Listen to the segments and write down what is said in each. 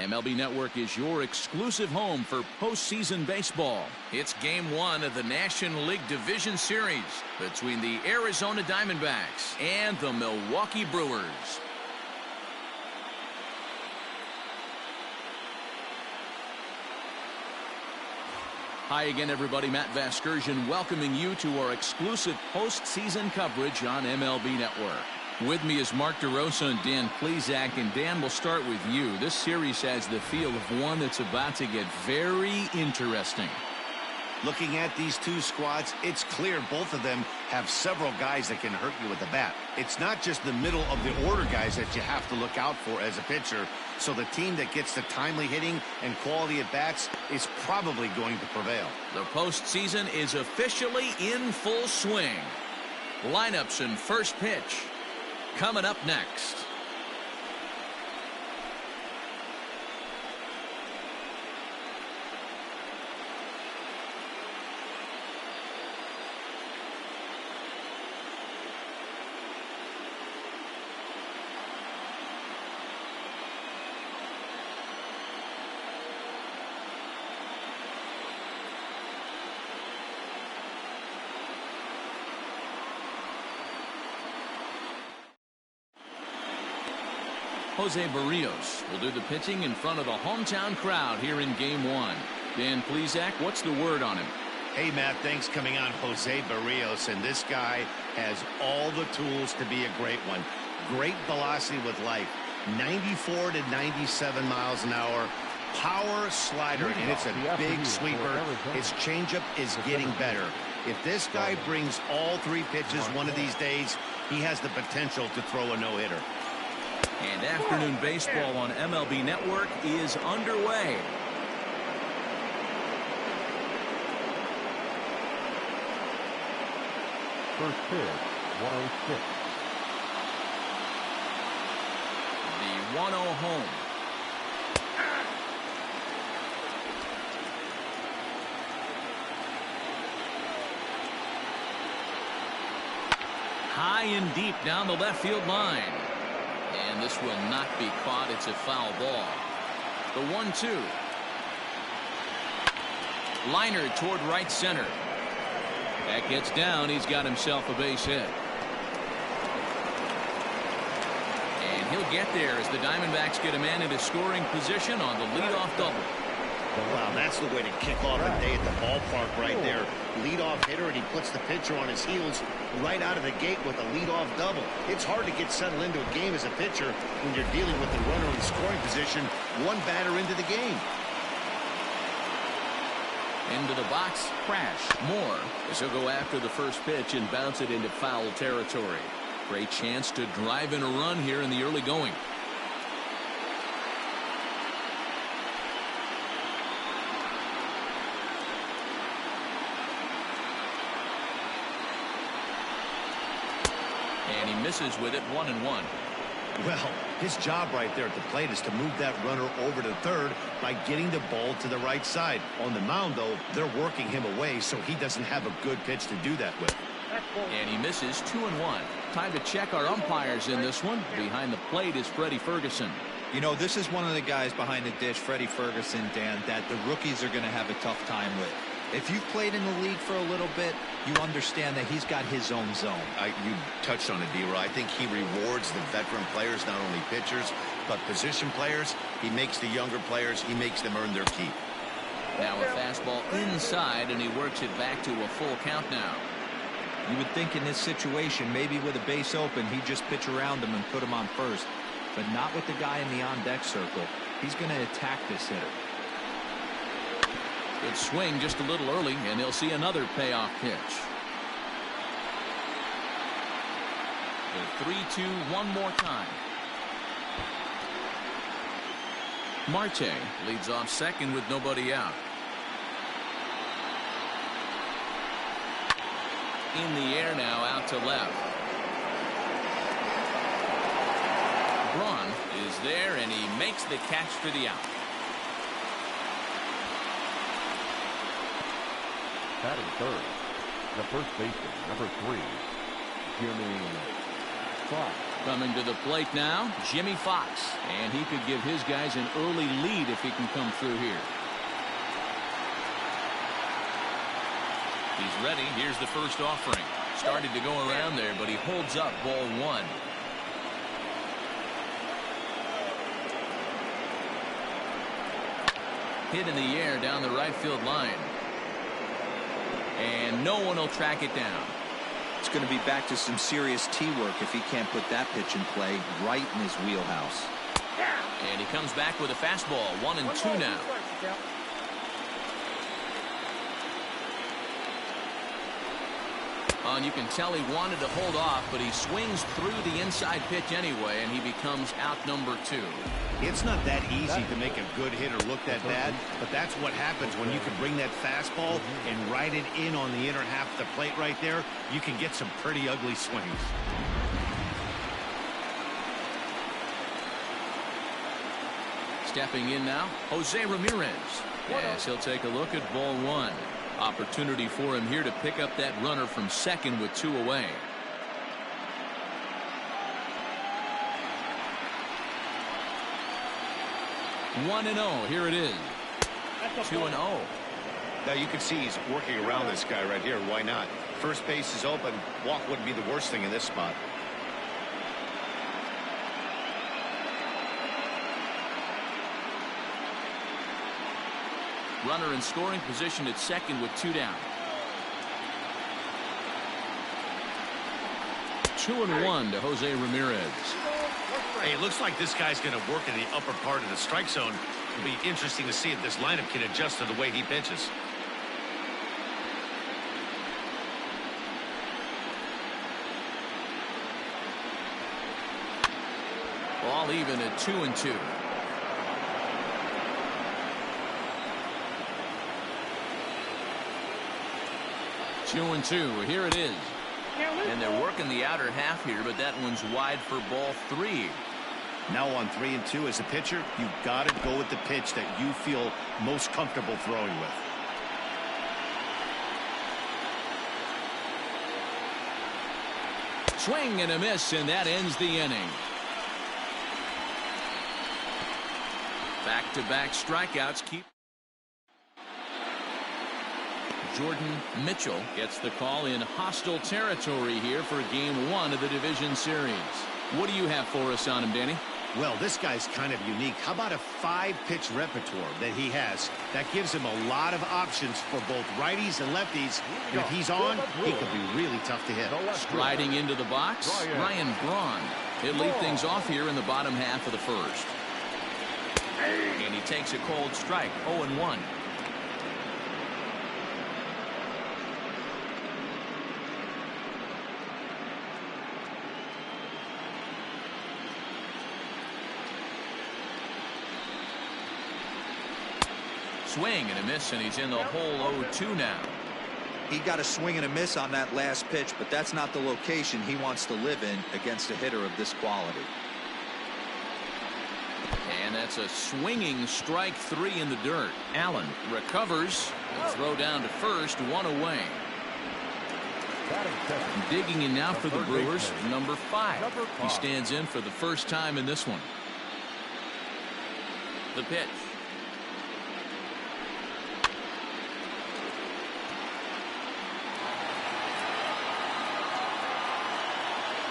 MLB Network is your exclusive home for postseason baseball. It's Game 1 of the National League Division Series between the Arizona Diamondbacks and the Milwaukee Brewers. Hi again, everybody. Matt Vasgersian welcoming you to our exclusive postseason coverage on MLB Network. With me is Mark DeRosa and Dan Plesac. And Dan, we'll start with you. This series has the feel of one that's about to get very interesting. Looking at these two squads, it's clear both of them have several guys that can hurt you with the bat. It's not just the middle of the order guys that you have to look out for as a pitcher. So the team that gets the timely hitting and quality at bats is probably going to prevail. The postseason is officially in full swing. Lineups and first pitch coming up next. Jose Barrios will do the pitching in front of the hometown crowd here in Game 1. Dan Plesac, what's the word on him? Hey, Matt, thanks. Coming on Jose Barrios, and this guy has all the tools to be a great one. Great velocity with life, 94 to 97 miles an hour. Power slider, and it's a big sweeper. His changeup is getting better. If this guy brings all three pitches one of these days, he has the potential to throw a no-hitter. And afternoon baseball on MLB Network is underway. First pitch, 106. The 1-0 home. High and deep down the left field line. And this will not be caught. It's a foul ball. The 1-2. Liner toward right center. That gets down. He's got himself a base hit. And he'll get there as the Diamondbacks get a man into scoring position on the leadoff double. Wow, that's the way to kick off a day at the ballpark right there. Leadoff hitter, and he puts the pitcher on his heels right out of the gate with a leadoff double. It's hard to get settled into a game as a pitcher when you're dealing with the runner in scoring position one batter into the game. Into the box, crash. Moore as he'll go after the first pitch and bounce it into foul territory. Great chance to drive in a run here in the early going. And he misses with it, 1-1. Well, his job right there at the plate is to move that runner over to third by getting the ball to the right side. On the mound, though, they're working him away, so he doesn't have a good pitch to do that with. And he misses, 2-1. Time to check our umpires in this one. Behind the plate is Freddie Ferguson. You know, this is one of the guys behind the dish, Freddie Ferguson, Dan, that the rookies are going to have a tough time with. If you've played in the league for a little bit, you understand that he's got his own zone. You touched on it, D-Roy. I think he rewards the veteran players, not only pitchers, but position players. He makes the younger players, he makes them earn their keep. Now a fastball inside, and he works it back to a full count now. You would think in this situation, maybe with a base open, he'd just pitch around him and put him on first. But not with the guy in the on-deck circle. He's going to attack this hitter. Good swing just a little early, and he'll see another payoff pitch. The 3-2 one more time. Marte leads off second with nobody out. In the air now, out to left. Braun is there, and he makes the catch for the out. Batting third, the first baseman, number 3, Jimmy Clark. Coming to the plate now, Jimmy Fox. And he could give his guys an early lead if he can come through here. He's ready. Here's the first offering. Started to go around there, but he holds up ball one. Hit in the air down the right field line. And no one will track it down. It's going to be back to some serious tee work if he can't put that pitch in play right in his wheelhouse. And he comes back with a fastball. 1-2 now. And you can tell he wanted to hold off, but he swings through the inside pitch anyway, and he becomes out number 2. It's not that easy to make a good hitter look that bad, but that's what happens when you can bring that fastball and ride it in on the inner half of the plate right there. You can get some pretty ugly swings. Stepping in now, Jose Ramirez. Yes, he'll take a look at ball one. Opportunity for him here to pick up that runner from second with 2 away. One and 0. Here it is. 2-0. Now you can see he's working around this guy right here. Why not? First base is open. Walk wouldn't be the worst thing in this spot. Runner in scoring position at second with 2 down. 2-1 to Jose Ramirez. Hey, it looks like this guy's going to work in the upper part of the strike zone. It'll be interesting to see if this lineup can adjust to the way he pitches. All even at 2-2. Two and 2. Here it is. And they're working the outer half here, but that one's wide for ball 3. Now on 3 and 2 as a pitcher, you've got to go with the pitch that you feel most comfortable throwing with. Swing and a miss, and that ends the inning. Back-to-back strikeouts keep. Jordan Mitchell gets the call in hostile territory here for game 1 of the division series. What do you have for us on him, Danny? Well, this guy's kind of unique. How about a 5-pitch repertoire that he has? That gives him a lot of options for both righties and lefties. And if he's on, he could be really tough to hit. Striding into the box, Ryan Braun. He'll lead things off here in the bottom half of the first. And he takes a cold strike, 0-1. Swing and a miss, and he's in the hole 0-2 now. He got a swing and a miss on that last pitch, but that's not the location he wants to live in against a hitter of this quality. And that's a swinging strike 3 in the dirt. Allen recovers. Throw down to first, 1 away. Digging in now for the Brewers, number 5. He stands in for the first time in this one. The pitch.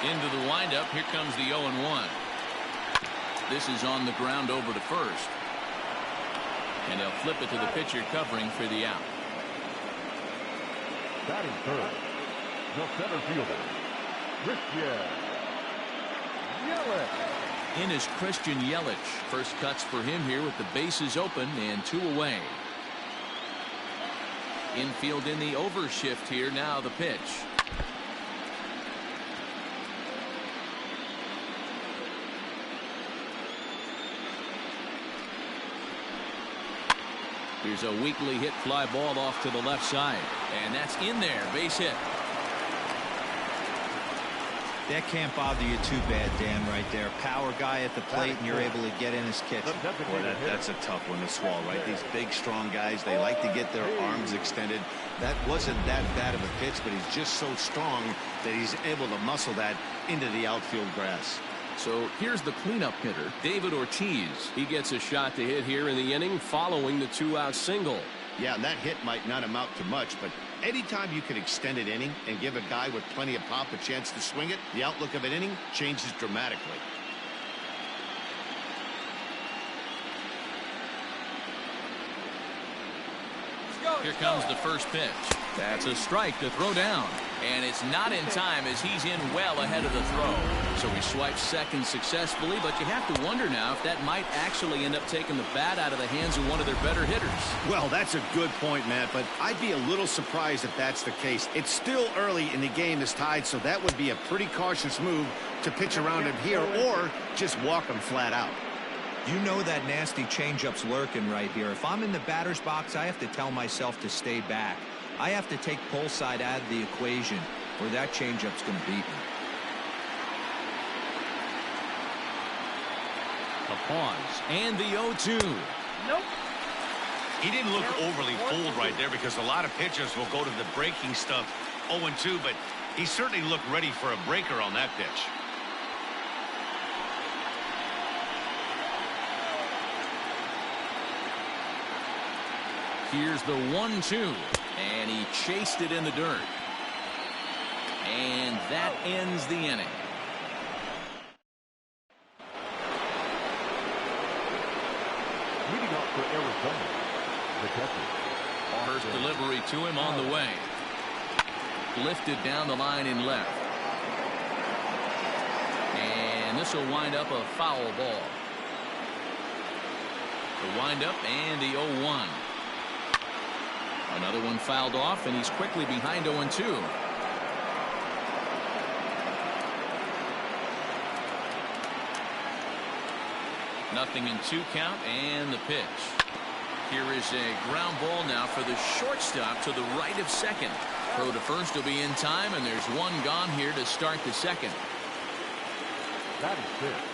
Into the windup. Here comes the 0-1. This is on the ground over to first. And they'll flip it to the pitcher covering for the out. Batting third, the center fielder, Christian Yelich. In is Christian Yelich. First cuts for him here with the bases open and 2 away. Infield in the overshift here. Now the pitch. Here's a weakly hit fly ball off to the left side. And that's in there. Base hit. That can't bother you too bad, Dan, right there. Power guy at the plate, and you're able to get in his kitchen. Boy, that's a tough one to swallow, right? These big, strong guys, they like to get their arms extended. That wasn't that bad of a pitch, but he's just so strong that he's able to muscle that into the outfield grass. So here's the cleanup hitter, David Ortiz. He gets a shot to hit here in the inning following the 2-out single. Yeah, and that hit might not amount to much, but anytime you can extend an inning and give a guy with plenty of pop a chance to swing it, the outlook of an inning changes dramatically. Here comes the first pitch. That's a strike to throw down. And it's not in time as he's in well ahead of the throw. So he swipes second successfully, but you have to wonder now if that might actually end up taking the bat out of the hands of one of their better hitters. Well, that's a good point, Matt, but I'd be a little surprised if that's the case. It's still early in the game is tied, so that would be a pretty cautious move to pitch around him here or just walk him flat out. You know that nasty changeup's lurking right here. If I'm in the batter's box, I have to tell myself to stay back. I have to take pull side out of the equation, or that changeup's going to beat me. The pause and the 0-2. Nope. He didn't look overly fooled right there because a lot of pitchers will go to the breaking stuff 0-2, but he certainly looked ready for a breaker on that pitch. Here's the 1-2, and he chased it in the dirt. And that ends the inning. Leading up for Arizona, the catcher. First delivery to him on the way. Lifted down the line in left. And this will wind up a foul ball. The windup and the 0-1. Another one fouled off, and he's quickly behind 0-2. Nothing in 2 count, and the pitch. Here is a ground ball now for the shortstop to the right of second. Throw to first will be in time, and there's one gone here to start the second. That is fifth,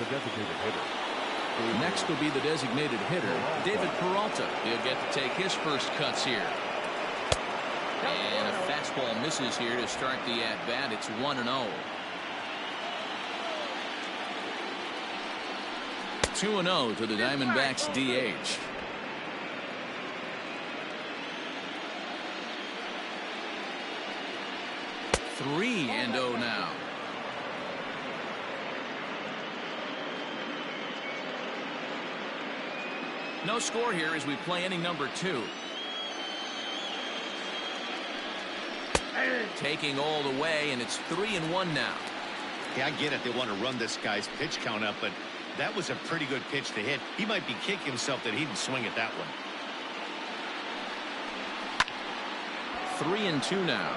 the designated hitter. Next will be the designated hitter, David Peralta. He'll get to take his first cuts here. And a fastball misses here to start the at-bat. It's 1-0. 2-0 to the Diamondbacks DH. Three and 0 now. No score here as we play inning number 2. Taking all the way, and it's 3-1 now. Yeah, I get it. They want to run this guy's pitch count up, but that was a pretty good pitch to hit. He might be kicking himself that he didn't swing at that one. 3-2 now.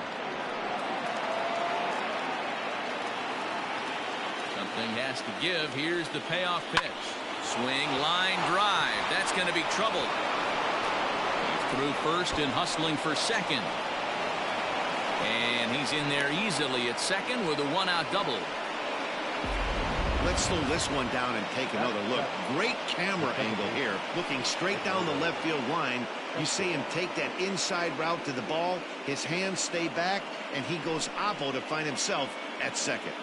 Something has to give. Here's the payoff pitch. Swing, line, drive. That's going to be trouble. He's through first and hustling for second. And he's in there easily at second with a 1-out double. Let's slow this one down and take another look. Great camera angle here. Looking straight down the left field line. You see him take that inside route to the ball. His hands stay back, and he goes oppo to find himself at second.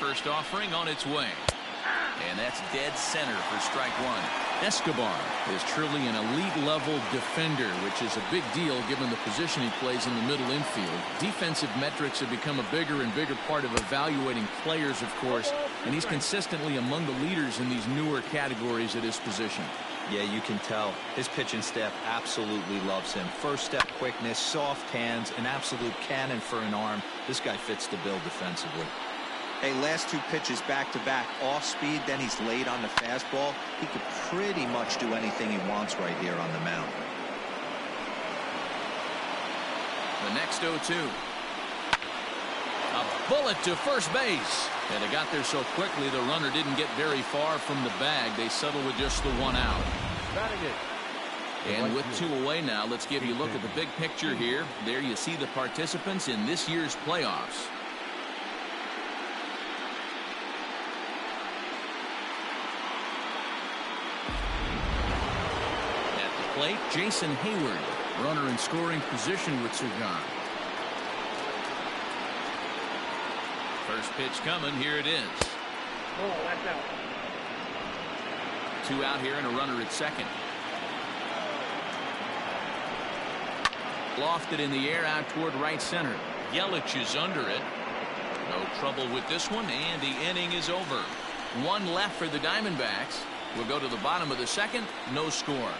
First offering on its way. And that's dead center for strike one. Escobar is truly an elite level defender, which is a big deal given the position he plays in the middle infield. Defensive metrics have become a bigger and bigger part of evaluating players, of course, and he's consistently among the leaders in these newer categories at his position. Yeah, you can tell his pitching staff absolutely loves him. First step quickness, soft hands, an absolute cannon for an arm. This guy fits the bill defensively. Hey, last 2 pitches back-to-back, off speed, then he's laid on the fastball. He could pretty much do anything he wants right here on the mound. The next 0-2. A Bullet to first base. And it got there so quickly the runner didn't get very far from the bag. They settled with just the one out. Batting it. And with two away now, let's give you a look at the big picture here. There you see the participants in this year's playoffs. At the plate, Jason Hayward. Runner in scoring position with Sugan. First pitch coming. Here it is. Oh, that's out. Two out here and a runner at second. Lofted in the air out toward right center. Yelich is under it. No trouble with this one, and the inning is over. One left for the Diamondbacks. We'll go to the bottom of the second. No score.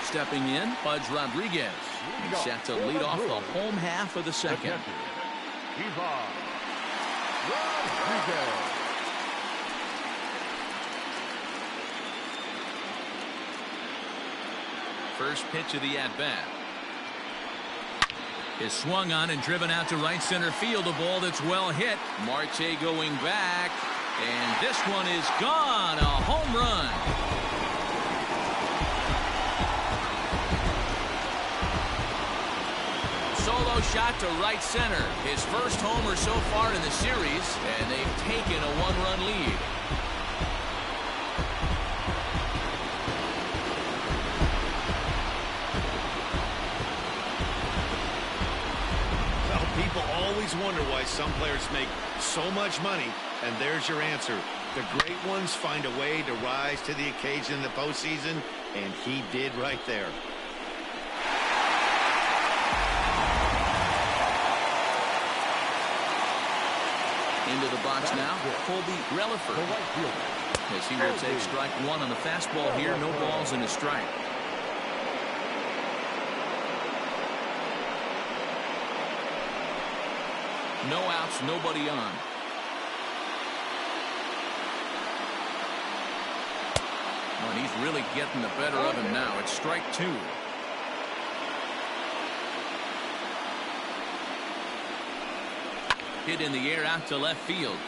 Stepping in, Pudge Rodriguez. He's set to lead off the home half of the second. He's on. Rodriguez. First pitch of the at-bat. Is swung on and driven out to right center field. A ball that's well hit. Marte going back. And this one is gone. A home run. Solo shot to right center. His first homer so far in the series. And they've taken a one-run lead. People always wonder why some players make so much money, and there's your answer. The great ones find a way to rise to the occasion in the postseason, and he did right there. Into the box now, Colby Relaford. As he will take strike one on the fastball here. No balls and a strike. No outs, nobody on. Oh, and he's really getting the better of him now. It's strike two. Hit in the air out to left field.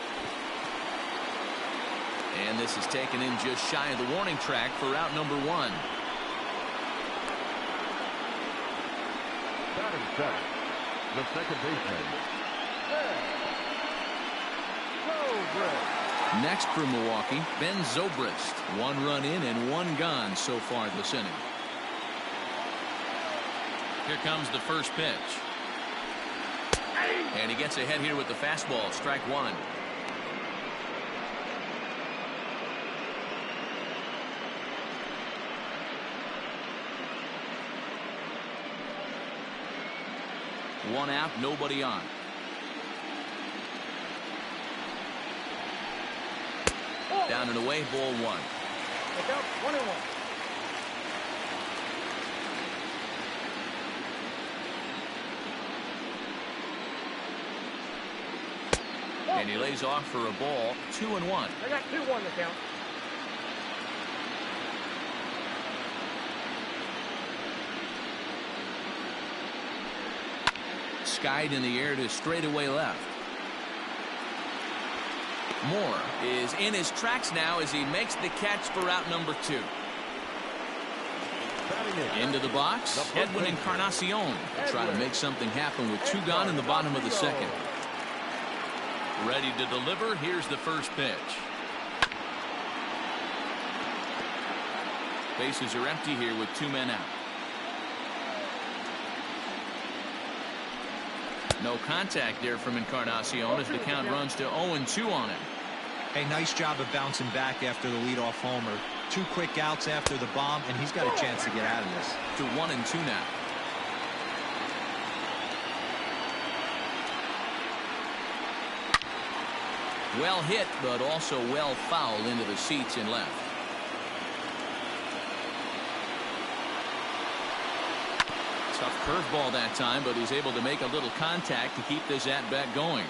And this is taken in just shy of the warning track for out number one. Batting second. The second baseman. Next for Milwaukee, Ben Zobrist. One run in and one gone so far this inning. Here comes the first pitch. And he gets ahead here with the fastball. Strike one. One out, nobody on. Down and away, ball one. Look out, 1-1. And he lays off for a ball. 2-1. I got 2-1 to count. Skied in the air to straightaway left. Moore is in his tracks now as he makes the catch for out number two. Into the box, Edwin Encarnacion. Try to make something happen with two gone in the bottom of the second. Ready to deliver. Here's the first pitch. Bases are empty here with two men out. No contact there from Encarnacion as the count runs to 0-2 on him. Hey, nice job of bouncing back after the leadoff homer. Two quick outs after the bomb, and he's got a chance to get out of this. To 1-2 now. Well hit, but also well fouled into the seats in left. Tough curveball that time, but he's able to make a little contact to keep this at-bat going.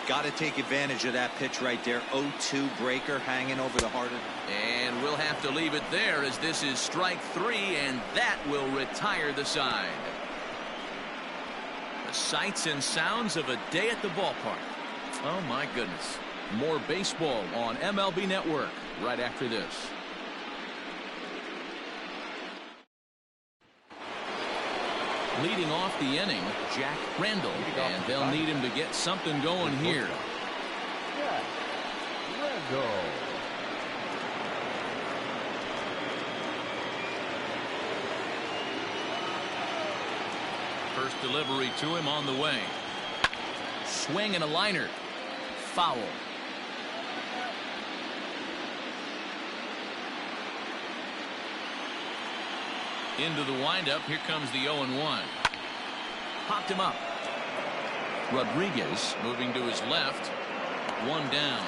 Got to take advantage of that pitch right there. 0-2 breaker hanging over the heart of. And we'll have to leave it there as this is strike 3, and that will retire the side. The sights and sounds of a day at the ballpark. Oh, my goodness. More baseball on MLB Network right after this. Leading off the inning, Jack Randall, and they'll need him to get something going here. Jack Randall. First delivery to him on the way. Swing and a liner. Foul. Into the windup. Here comes the 0-1. Popped him up. Rodriguez moving to his left. One down.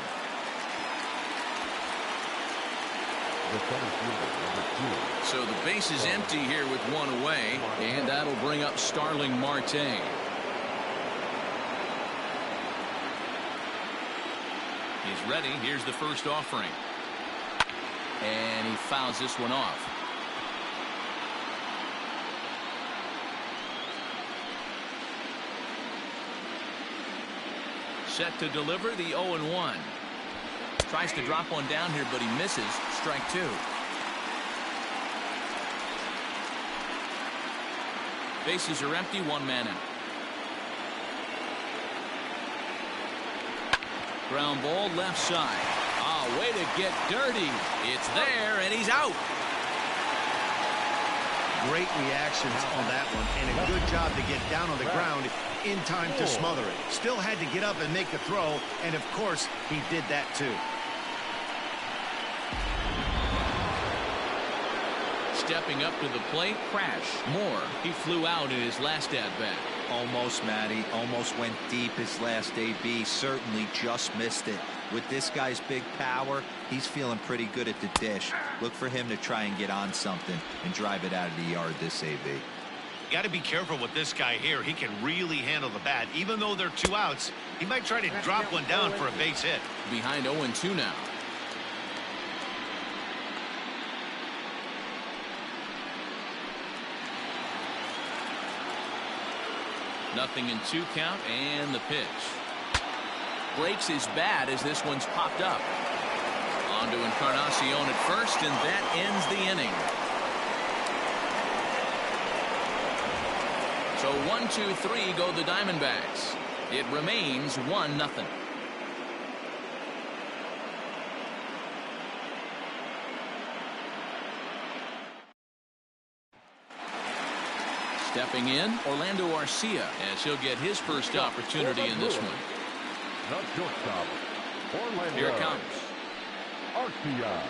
The center fielder, number 2. So the base is empty here with one away, and that'll bring up Starling Marte. He's ready. Here's the first offering. And he fouls this one off. Set to deliver the 0-1. Tries to drop one down here, but he misses. Strike 2. Bases are empty. One man out. Ground ball left side. Oh, way to get dirty. It's there, and he's out. Great reactions on that one, and a good job to get down on the ground in time to smother it. Still had to get up and make a throw, and of course he did that too. Stepping up to the plate, crash. Moore, he flew out in his last at-bat. Almost, Matty. Almost went deep his last AB. Certainly just missed it. With this guy's big power, he's feeling pretty good at the dish. Look for him to try and get on something and drive it out of the yard this AB. Got to be careful with this guy here. He can really handle the bat. Even though they're 2 outs, he might try to drop one down for a base hit. Behind 0-2 now. Nothing in 2 count, and the pitch. Breaks his bat as this one's popped up. On to Encarnacion at first, and that ends the inning. So 1, 2, 3 go the Diamondbacks. It remains 1-0. Stepping in, Orlando Arcia, as he'll get his first opportunity in this one. Not shortstop. Orlando. Here it comes. Arcia.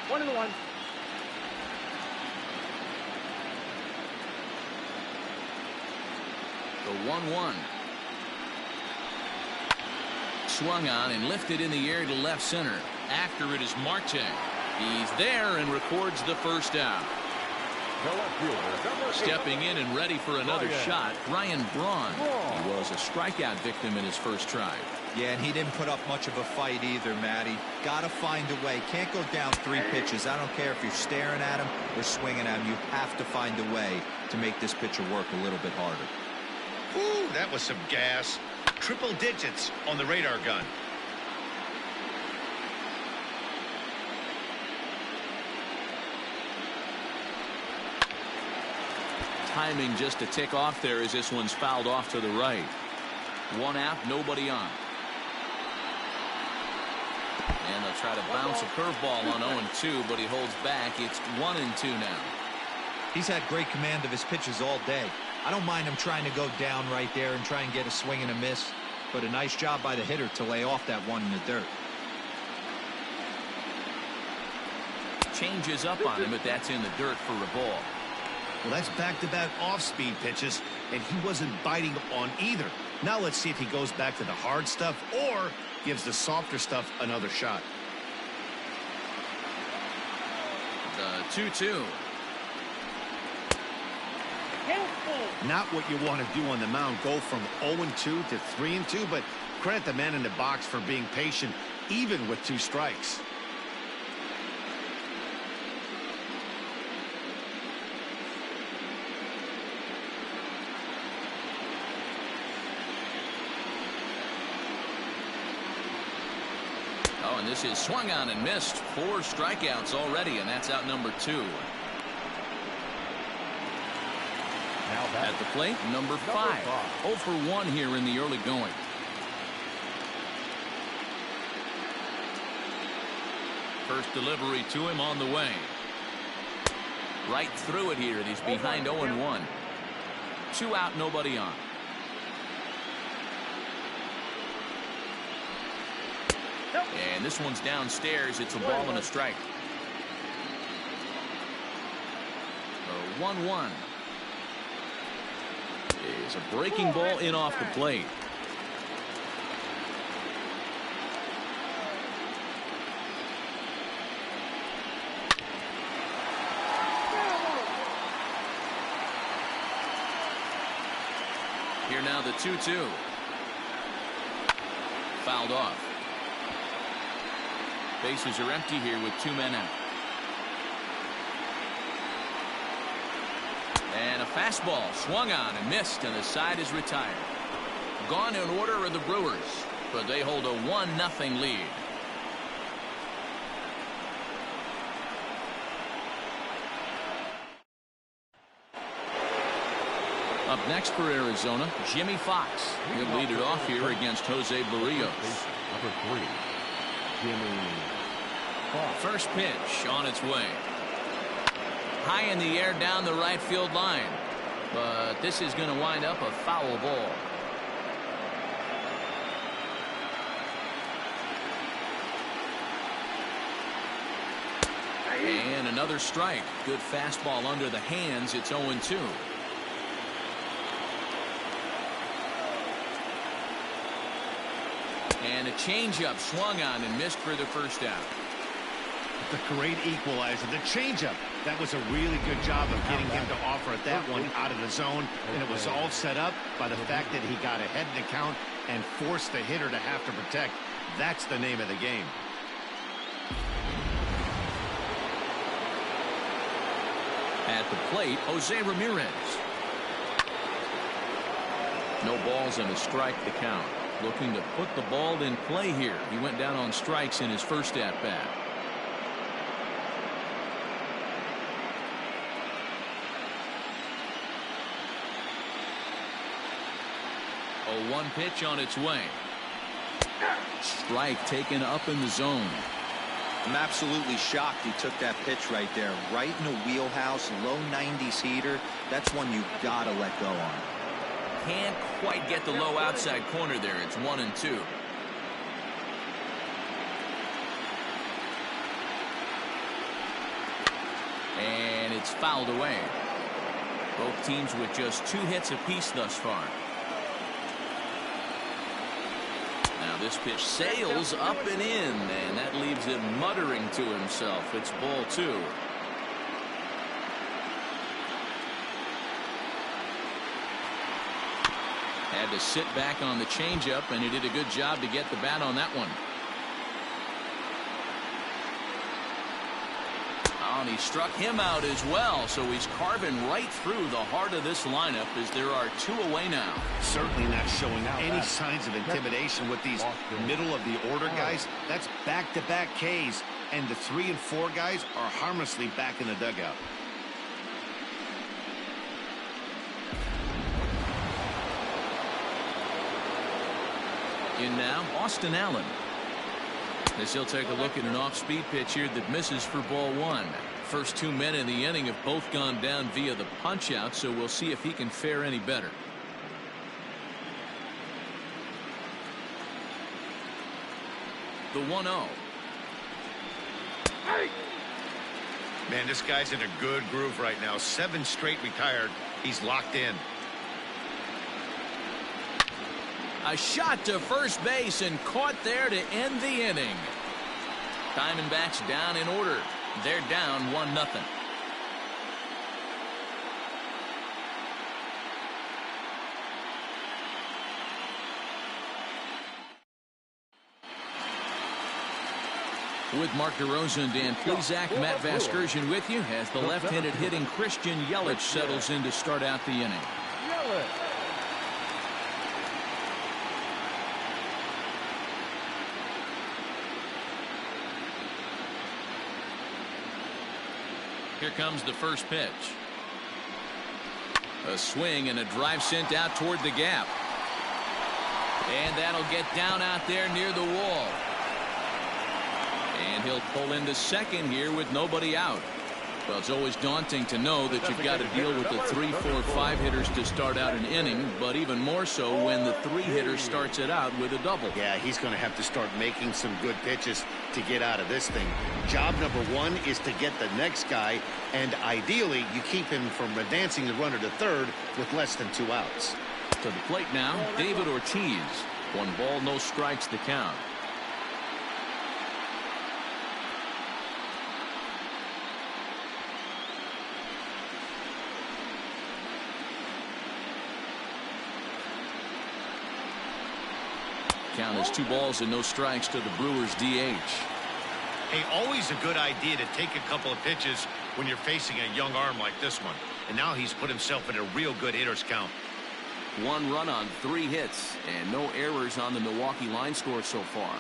One and one. The 1-1. Swung on and lifted in the air to left center. After it is Marte. He's there and records the first out. The left fielder, number 8. Stepping in and ready for another shot, Ryan Braun. He was a strikeout victim in his first try. Yeah, and he didn't put up much of a fight either, Matty. Got to find a way. Can't go down 3 pitches. I don't care if you're staring at him or swinging at him. You have to find a way to make this pitcher work a little bit harder. Whew, that was some gas. Triple digits on the radar gun. Timing just to tick off there as this one's fouled off to the right. 1 out, nobody on. And they'll try to bounce a curveball on 0-2, but he holds back. It's 1-2 now. He's had great command of his pitches all day. I don't mind him trying to go down right there and try and get a swing and a miss, but a nice job by the hitter to lay off that one in the dirt. Changes up on him, but that's in the dirt for a ball. Well, that's back-to-back off-speed pitches, and he wasn't biting on either. Now let's see if he goes back to the hard stuff or gives the softer stuff another shot. 2-2. Not what you want to do on the mound, go from 0-2 to 3-2, but credit the man in the box for being patient, even with 2 strikes. Oh, and this is swung on and missed. 4 strikeouts already, and that's out number 2. At the plate, number 5. 0 for 1 here in the early going. First delivery to him on the way. Right through it here, and he's behind 0-1. 2 out, nobody on. And this one's downstairs. It's a ball and a strike. 1-1. Is a breaking ball in off the plate. Here now the 2-2. Fouled off. Bases are empty here with 2 men out. And a fastball swung on and missed, and the side is retired. Gone in order are the Brewers, but they hold a 1-0 lead. Up next for Arizona, Jimmy Fox. He'll lead it off here against Jose Barrios. Number 3, Jimmy Fox. First pitch on its way. High in the air down the right field line. But this is going to wind up a foul ball. And another strike. Good fastball under the hands. It's 0-2. And a changeup swung on and missed for the first out. The great equalizer, the changeup. That was a really good job of getting him to offer at that one out of the zone. And it was all set up by the fact that he got ahead in the count and forced the hitter to have to protect. That's the name of the game. At the plate, Jose Ramirez. No balls and a strike to count. Looking to put the ball in play here. He went down on strikes in his first at-bat. A 1 pitch on its way. Strike taken up in the zone. I'm absolutely shocked he took that pitch right there. Right in the wheelhouse, low 90s heater. That's one you gotta let go on. Can't quite get the low outside corner there. It's 1-2. And it's fouled away. Both teams with just 2 hits apiece thus far. Now this pitch sails up and in, and that leaves him muttering to himself. It's ball 2. Had to sit back on the changeup, and he did a good job to get the bat on that one. Oh, and he struck him out as well, so he's carving right through the heart of this lineup as there are 2 away now. Certainly not showing any signs of intimidation with these middle of the order guys. That's back-to-back Ks, and the 3 and 4 guys are harmlessly back in the dugout. In now, Austin Allen. As he'll take a look at an off-speed pitch here that misses for ball 1. First 2 men in the inning have both gone down via the punch-out, so we'll see if he can fare any better. The 1-0. Man, this guy's in a good groove right now. 7 straight retired. He's locked in. A shot to first base and caught there to end the inning. Diamondbacks down in order. They're down 1-0. With Mark DeRosa and Dan Plezak, Matt Vasgersian with you as the left-handed hitting Christian Yelich settles in to start out the inning. Here comes the first pitch. A swing and a drive sent out toward the gap. And that'll get down out there near the wall. And he'll pull into second here with nobody out. Well, it's always daunting to know that you've got to deal with the 3, 4, 5 hitters to start out an inning, but even more so when the 3 hitter starts it out with a double. Yeah, he's going to have to start making some good pitches to get out of this thing. Job number 1 is to get the next guy, and ideally you keep him from advancing the runner to third with less than 2 outs. To the plate now, David Ortiz. 1 ball, no strikes the count. Count is 2 balls and no strikes to the Brewers DH. Hey, always a good idea to take a couple of pitches when you're facing a young arm like this one. And now he's put himself in a real good hitter's count. 1 run on 3 hits and no errors on the Milwaukee line score so far.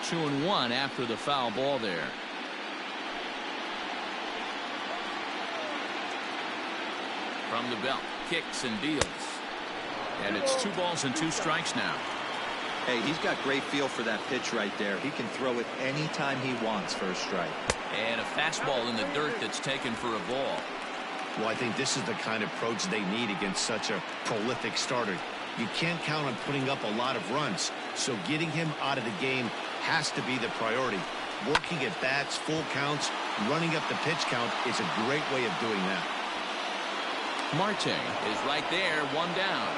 2-1 after the foul ball there. From the belt, kicks and deals. And it's 2 balls and 2 strikes now. Hey, he's got great feel for that pitch right there. He can throw it anytime he wants for a strike. And a fastball in the dirt that's taken for a ball. Well, I think this is the kind of approach they need against such a prolific starter. You can't count on putting up a lot of runs, so getting him out of the game has to be the priority. Working at bats, full counts, running up the pitch count is a great way of doing that. Marte is right there, 1 down.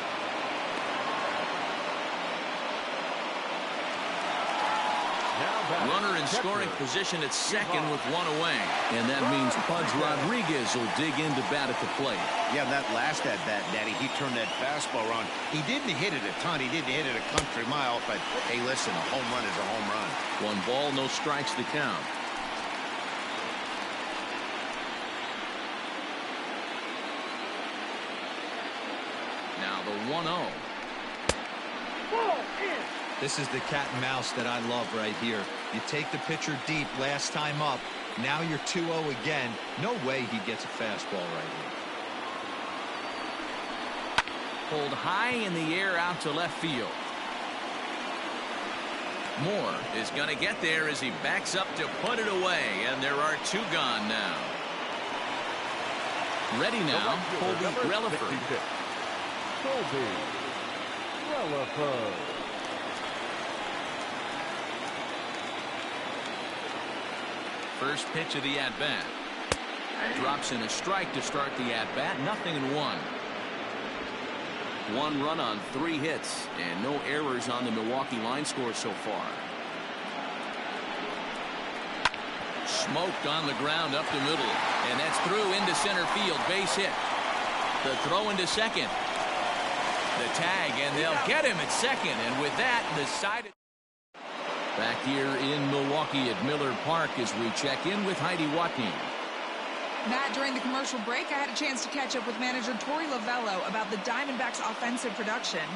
Runner in scoring position at second with 1 away. And that means Pudge Rodriguez will dig in to bat at the plate. Yeah, that last at-bat, Daddy, he turned that fastball around. He didn't hit it a ton. He didn't hit it a country mile. But, hey, listen, a home run is a home run. 1 ball, no strikes the count. Now the 1-0. This is the cat and mouse that I love right here. You take the pitcher deep last time up. Now you're 2-0 again. No way he gets a fastball right here. Pulled high in the air out to left field. Moore is going to get there as he backs up to put it away. And there are 2 gone now. Ready now, Colby Relaford. Colby Relaford. First pitch of the at-bat. Drops in a strike to start the at-bat. 0-1. 1 run on 3 hits and no errors on the Milwaukee line score so far. Smoked on the ground up the middle. And that's through into center field. Base hit. The throw into second. The tag, and they'll get him at second. And with that, the side. Back here in Milwaukee at Miller Park as we check in with Heidi Watney. Matt, during the commercial break, I had a chance to catch up with manager Torey Lovello about the Diamondbacks' offensive production.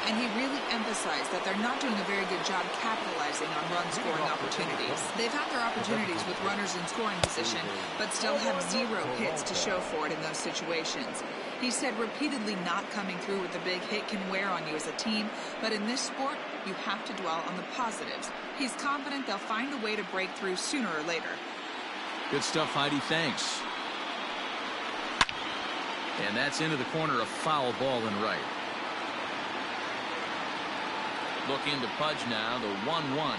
And he really emphasized that they're not doing a very good job capitalizing on run-scoring opportunities. They've had their opportunities with runners in scoring position, but still have 0 hits to show for it in those situations. He said repeatedly not coming through with a big hit can wear on you as a team, but in this sport, you have to dwell on the positives. He's confident they'll find a way to break through sooner or later. Good stuff, Heidi. Thanks. And that's into the corner, a foul ball and right. Look into Pudge now, the 1-1.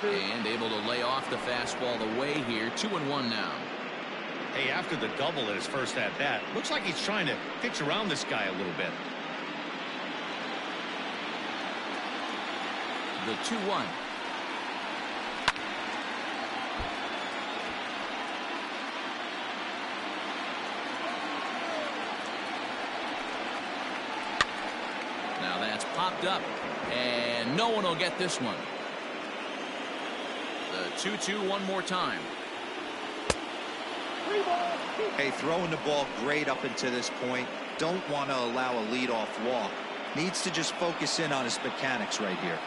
And able to lay off the fastball away here. 2-1 now. Hey, after the double at his first at-bat, looks like he's trying to pitch around this guy a little bit. The 2-1. Now that's popped up. And no one will get this one. The 2-2 one more time. Hey, throwing the ball great up until this point. Don't want to allow a leadoff walk. Needs to just focus in on his mechanics right here.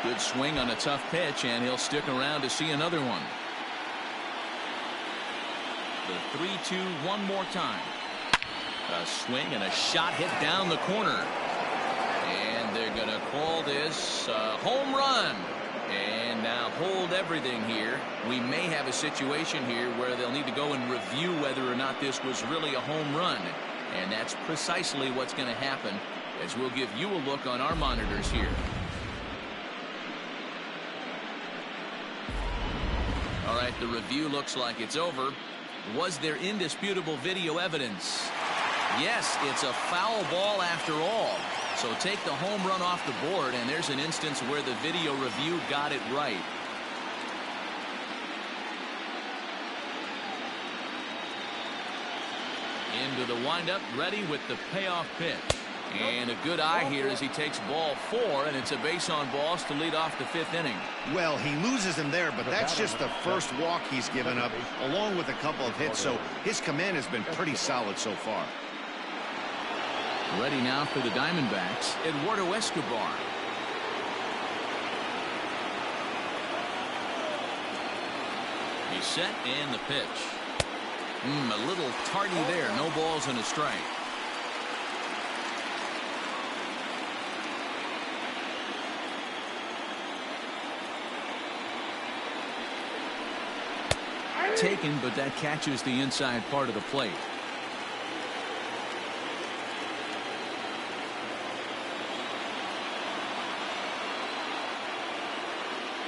Good swing on a tough pitch, and he'll stick around to see another one. The 3-2 one more time. A swing and a shot hit down the corner. And they're going to call this a home run. And now hold everything here. We may have a situation here where they'll need to go and review whether or not this was really a home run. And that's precisely what's going to happen, as we'll give you a look on our monitors here. All right, the review looks like it's over. Was there indisputable video evidence? Yes, it's a foul ball after all. So take the home run off the board, and there's an instance where the video review got it right. Into the windup, ready with the payoff pitch. And a good eye here as he takes ball 4, and it's a base on balls to lead off the 5th inning. Well, he loses him there, but that's just the first walk he's given up, along with a couple of hits, so his command has been pretty solid so far. Ready now for the Diamondbacks, Eduardo Escobar. He's set, and the pitch. A little tardy there. No balls and a strike. Taken, but that catches the inside part of the plate.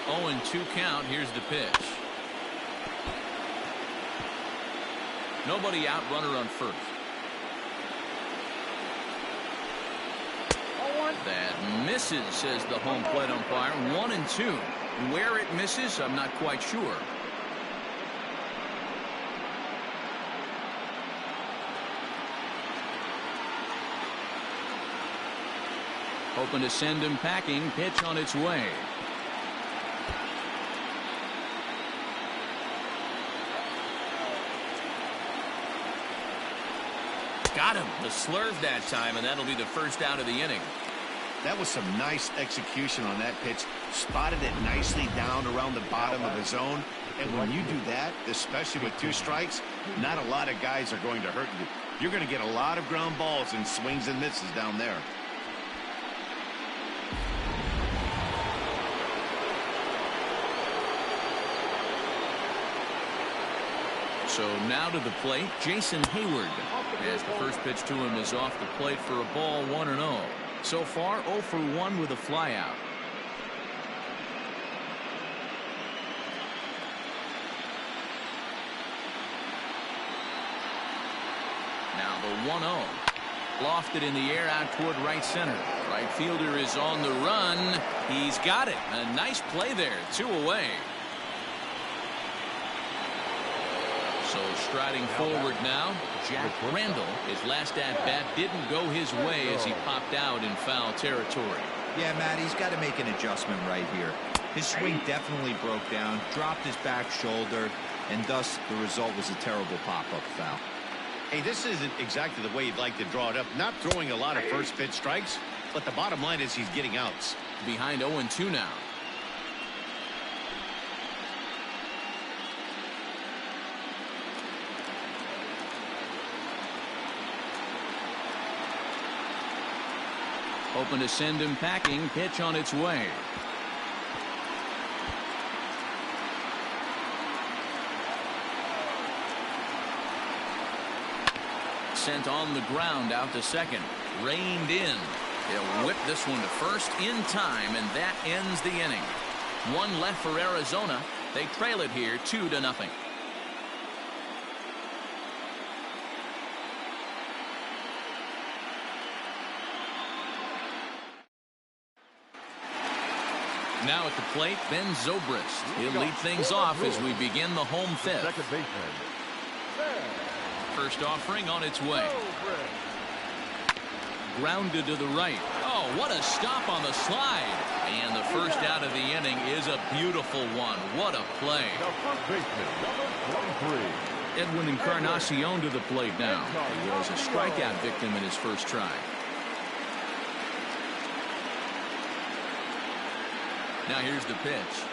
Oh, and 2 count. Here's the pitch. Nobody out, runner on first. That misses, says the home plate umpire. 1-2. Where it misses, I'm not quite sure. Hoping to send him packing. Pitch on its way. Got him. The slurve that time, and that'll be the first out of the inning. That was some nice execution on that pitch. Spotted it nicely down around the bottom of the zone. And when you do that, especially with 2 strikes, not a lot of guys are going to hurt you. You're going to get a lot of ground balls and swings and misses down there. So now to the plate, Jason Hayward. As the first pitch to him is off the plate for a ball, 1-0. So far, 0 for 1 with a flyout. Now the 1-0. Lofted in the air out toward right center. Right fielder is on the run. He's got it. A nice play there. 2 away. So striding forward now, Jack Randall. His last at-bat didn't go his way as he popped out in foul territory. Yeah, Matt, he's got to make an adjustment right here. His swing definitely broke down, dropped his back shoulder, and thus the result was a terrible pop-up foul. Hey, this isn't exactly the way you'd like to draw it up. Not throwing a lot of first pitch strikes, but the bottom line is he's getting outs. Behind 0-2 now. Hoping to send him packing. Pitch on its way. Sent on the ground out to second. Reined in. They'll whip this one to first in time, and that ends the inning. 1 left for Arizona. They trail it here 2-0. Now at the plate, Ben Zobrist. He'll lead things off as we begin the home 5th. Second baseman. First offering on its way. Grounded to the right. Oh, what a stop on the slide. And the first out of the inning is a beautiful one. What a play. The first baseman, number 23. Edwin Encarnacion to the plate now. He was a strikeout victim in his first try. Now here's the pitch.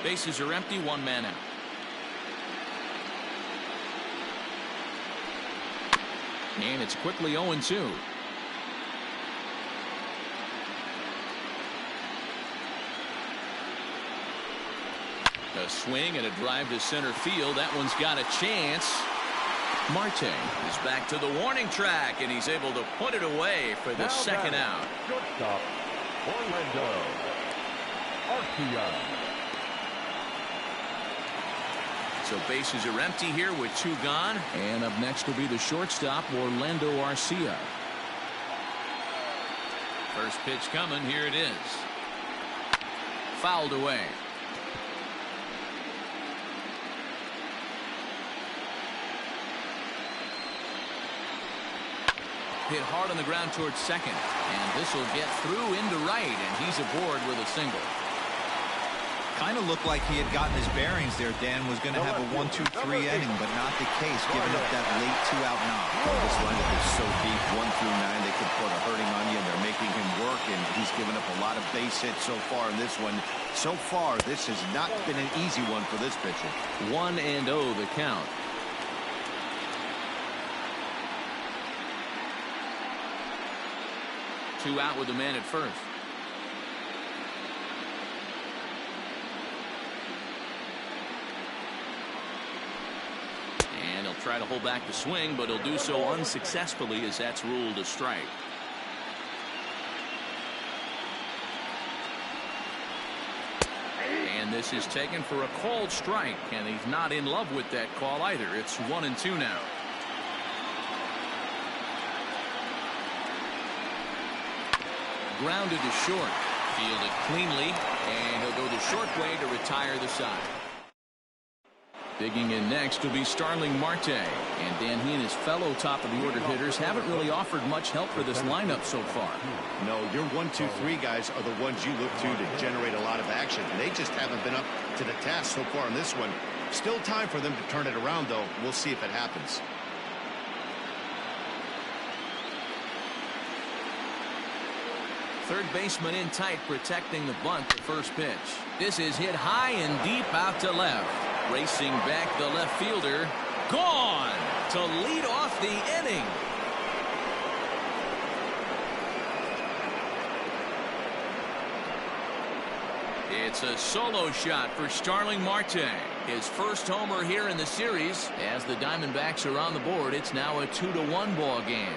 Bases are empty, one man out. And it's quickly 0-2. A swing and a drive to center field. That one's got a chance. Marte is back to the warning track, and he's able to put it away for the second out. Shortstop, Orlando Arcia. So bases are empty here with two gone. And up next will be the shortstop, Orlando Arcia. First pitch coming. Here it is. Fouled away. Hit hard on the ground towards second. And this will get through into right. And he's aboard with a single. Kind of looked like he had gotten his bearings there. Dan was going to have a 1-2-3 inning, but not the case, giving up that late 2-out knock. Well, this lineup is so deep, 1 through 9, they could put a hurting on you, and they're making him work, and he's given up a lot of base hits so far in this one. So far, this has not been an easy one for this pitcher. 1-0 the count. Two out with the man at first. And he'll try to hold back the swing, but he'll do so unsuccessfully as that's ruled a strike. And this is taken for a called strike, and he's not in love with that call either. It's 1-2 now. Grounded to short. Fielded cleanly, and he'll go the short way to retire the side. Digging in next will be Starling Marte. And Dan, he and his fellow top-of-the-order hitters haven't really offered much help for this lineup so far. No, your 1-2-3 guys are the ones you look to generate a lot of action. They just haven't been up to the task so far in this one. Still time for them to turn it around, though. We'll see if it happens. Third baseman in tight, protecting the bunt. The first pitch. This is hit high and deep out to left. Racing back the left fielder. Gone to lead off the inning. It's a solo shot for Starling Marte. His first homer here in the series. As the Diamondbacks are on the board, it's now a 2-1 ball game.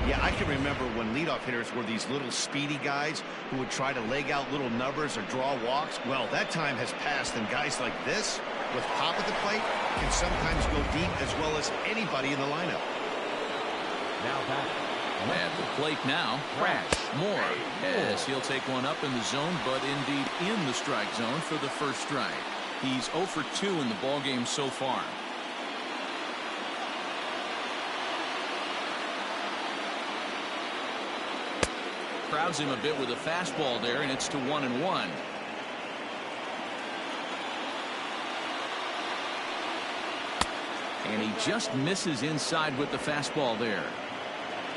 Yeah, I can remember when leadoff hitters were these little speedy guys who would try to leg out little numbers or draw walks. Well, that time has passed, and guys like this, with pop at the plate, can sometimes go deep as well as anybody in the lineup. Now back. At the plate now, Crash Moore, as he'll take one up in the zone, but indeed in the strike zone for the first strike. He's 0 for 2 in the ballgame so far. Crowds him a bit with a fastball there, and it's to 1-1. And he just misses inside with the fastball there.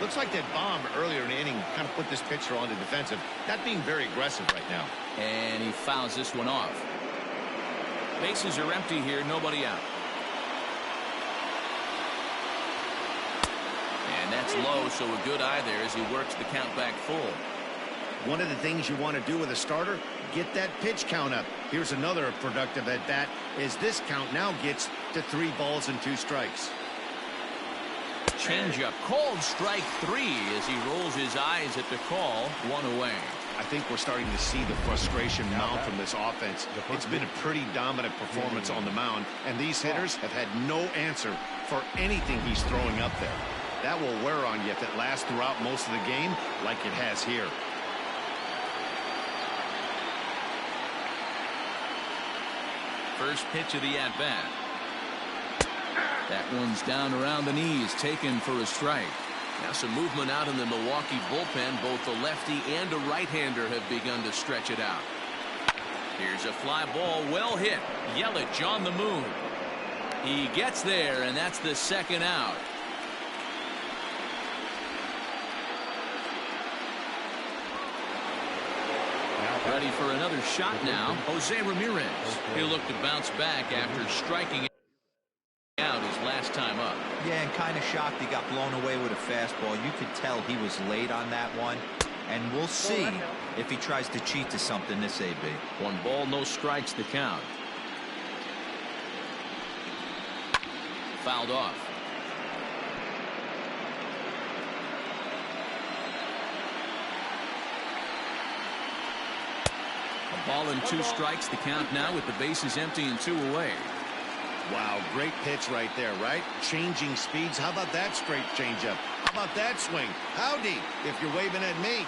Looks like that bomb earlier in the inning kind of put this pitcher on the defensive. Not being very aggressive right now. And he fouls this one off. Bases are empty here, nobody out. And that's low, so a good eye there as he works the count back full. One of the things you want to do with a starter, get that pitch count up. Here's another productive at bat, as this count now gets to 3 balls and 2 strikes. Changeup, called strike 3 as he rolls his eyes at the call. 1 away. I think we're starting to see the frustration mount from this offense. It's been a pretty dominant performance on the mound, and these hitters have had no answer for anything he's throwing up there. That will wear on you if it lasts throughout most of the game like it has here. First pitch of the at-bat. That one's down around the knees, taken for a strike. Now some movement out in the Milwaukee bullpen. Both the lefty and a right-hander have begun to stretch it out. Here's a fly ball, well hit. Yelich on the move. He gets there, and that's the second out. Ready for another shot now. Jose Ramirez. He'll look to bounce back after striking out his last time up. Yeah, and kind of shocked he got blown away with a fastball. You could tell he was late on that one. And we'll see if he tries to cheat to something this AB. 1 ball, no strikes, the count. Fouled off. A ball and 2 strikes, the count now with the bases empty and 2 away. Wow, great pitch right there, right? Changing speeds. How about that straight changeup? How about that swing? Howdy, if you're waving at me.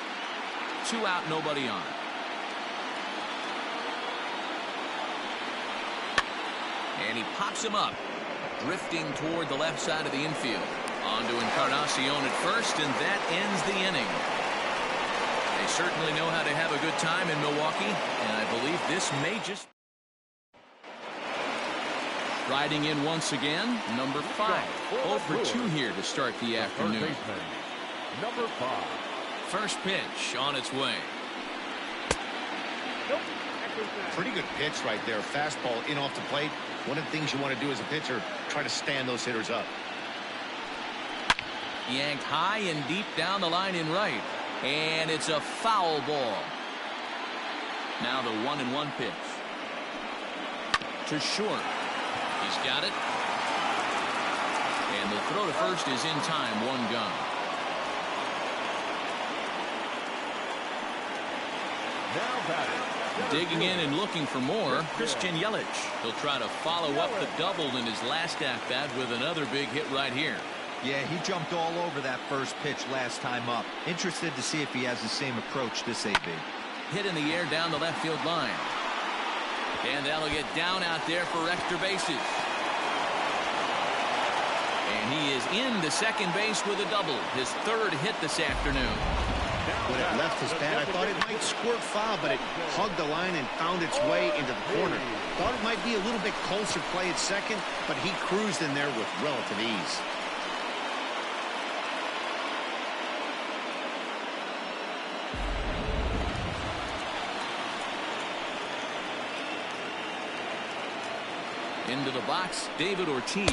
2 out, nobody on. And he pops him up, drifting toward the left side of the infield. On to Encarnacion at first, and that ends the inning. They certainly know how to have a good time in Milwaukee, and I believe this may just... Riding in once again, number 5. 0 for 2 here to start the afternoon. Number 5. First pitch on its way. Pretty good pitch right there. Fastball in off the plate. One of the things you want to do as a pitcher, try to stand those hitters up. Yanked high and deep down the line in right. And it's a foul ball. Now the 1-1 pitch. To short. He's got it. And the throw to first is in time. 1 gone. Now batting. Digging in and looking for more, Christian Yelich. He'll try to follow up the double in his last at-bat with another big hit right here. Yeah, he jumped all over that first pitch last time up. Interested to see if he has the same approach this AB. Hit in the air down the left field line. And that'll get down out there for extra bases. And he is into second base with a double. His 3rd hit this afternoon. When it left his bat, I thought it might squirt foul, but it hugged the line and found its way into the corner. Thought it might be a little bit closer play at second, but he cruised in there with relative ease. Into the box, David Ortiz.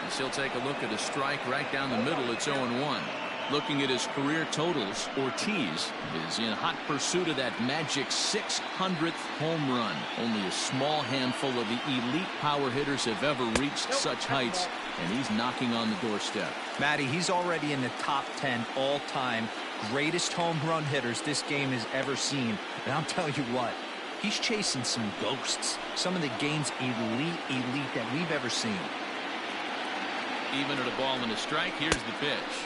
As he'll take a look at a strike right down the middle. It's 0-1. Looking at his career totals, Ortiz is in hot pursuit of that magic 600th home run. Only a small handful of the elite power hitters have ever reached such heights, and he's knocking on the doorstep. Matty, he's already in the top 10 all-time greatest home run hitters this game has ever seen. And I'll tell you what, he's chasing some ghosts. Some of the game's elite that we've ever seen. Even at a ball and a strike, here's the pitch.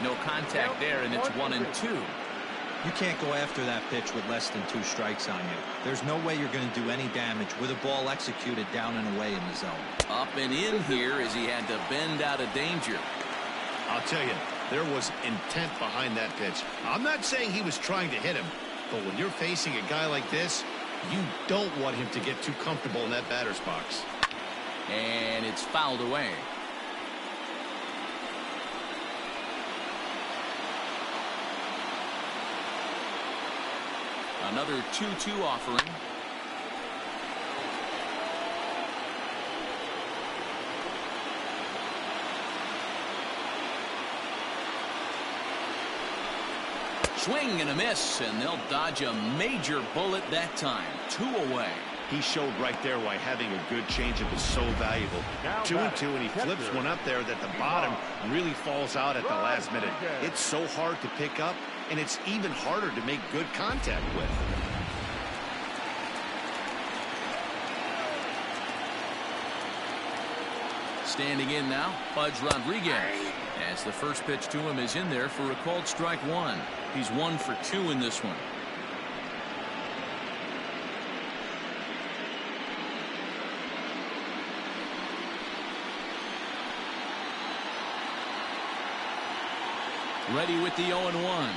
No contact there, and it's 1-2. You can't go after that pitch with less than 2 strikes on you. There's no way you're going to do any damage with a ball executed down and away in the zone. Up and in here as he had to bend out of danger. I'll tell you, there was intent behind that pitch. I'm not saying he was trying to hit him, but when you're facing a guy like this, you don't want him to get too comfortable in that batter's box. And it's fouled away. Another 2-2 offering. Swing and a miss, and they'll dodge a major bullet that time. 2 away. He showed right there why having a good changeup is so valuable. 2-2, and he flips one up there that the bottom really falls out at the last minute. It's so hard to pick up, and it's even harder to make good contact with. Standing in now, Pudge Rodriguez. As the first pitch to him is in there for a called strike one. He's 1 for 2 in this one. Ready with the 0-1.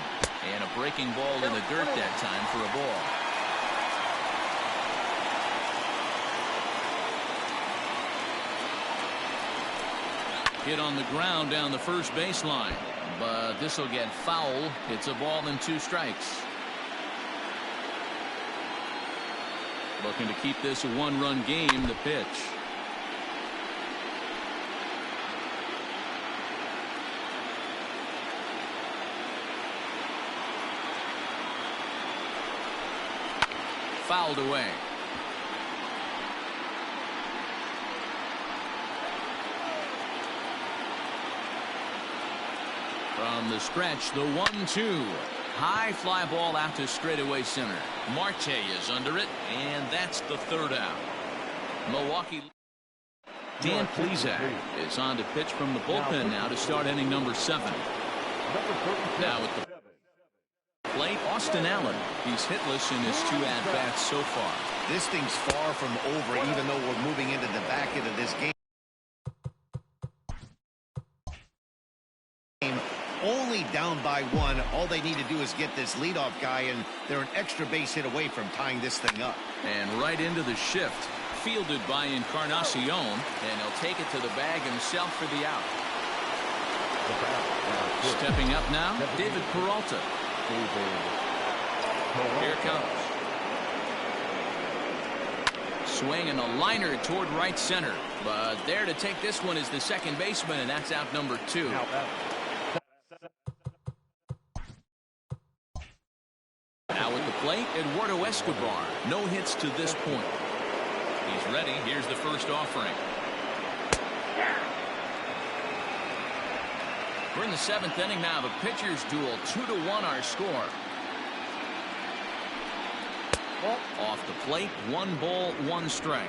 And a breaking ball in the dirt that time for a ball. Hit on the ground down the first baseline. But this will get foul. It's a ball and 2 strikes. Looking to keep this a 1-run game, the pitch. Fouled away. From the stretch, the 1-2. High fly ball out to straightaway center. Marte is under it, and that's the 3rd out. Milwaukee. Dan Plesac is on to pitch from the bullpen now to start inning number 7. Now with the plate, Austin Allen. He's hitless in his 2 at-bats so far. This thing's far from over, even though we're moving into the back end of this game. Only down by 1. All they need to do is get this leadoff guy, and they're an extra base hit away from tying this thing up. And right into the shift. Fielded by Encarnacion, and he'll take it to the bag himself for the out. Stepping up now, David Peralta. Here it comes. Swing and a liner toward right center. But there to take this one is the second baseman, and that's out number 2. Now with the plate, Eduardo Escobar. No hits to this point. He's ready. Here's the first offering. We're in the 7th inning now. The pitchers duel. 2-1 our score. Off the plate, 1 ball, 1 strike.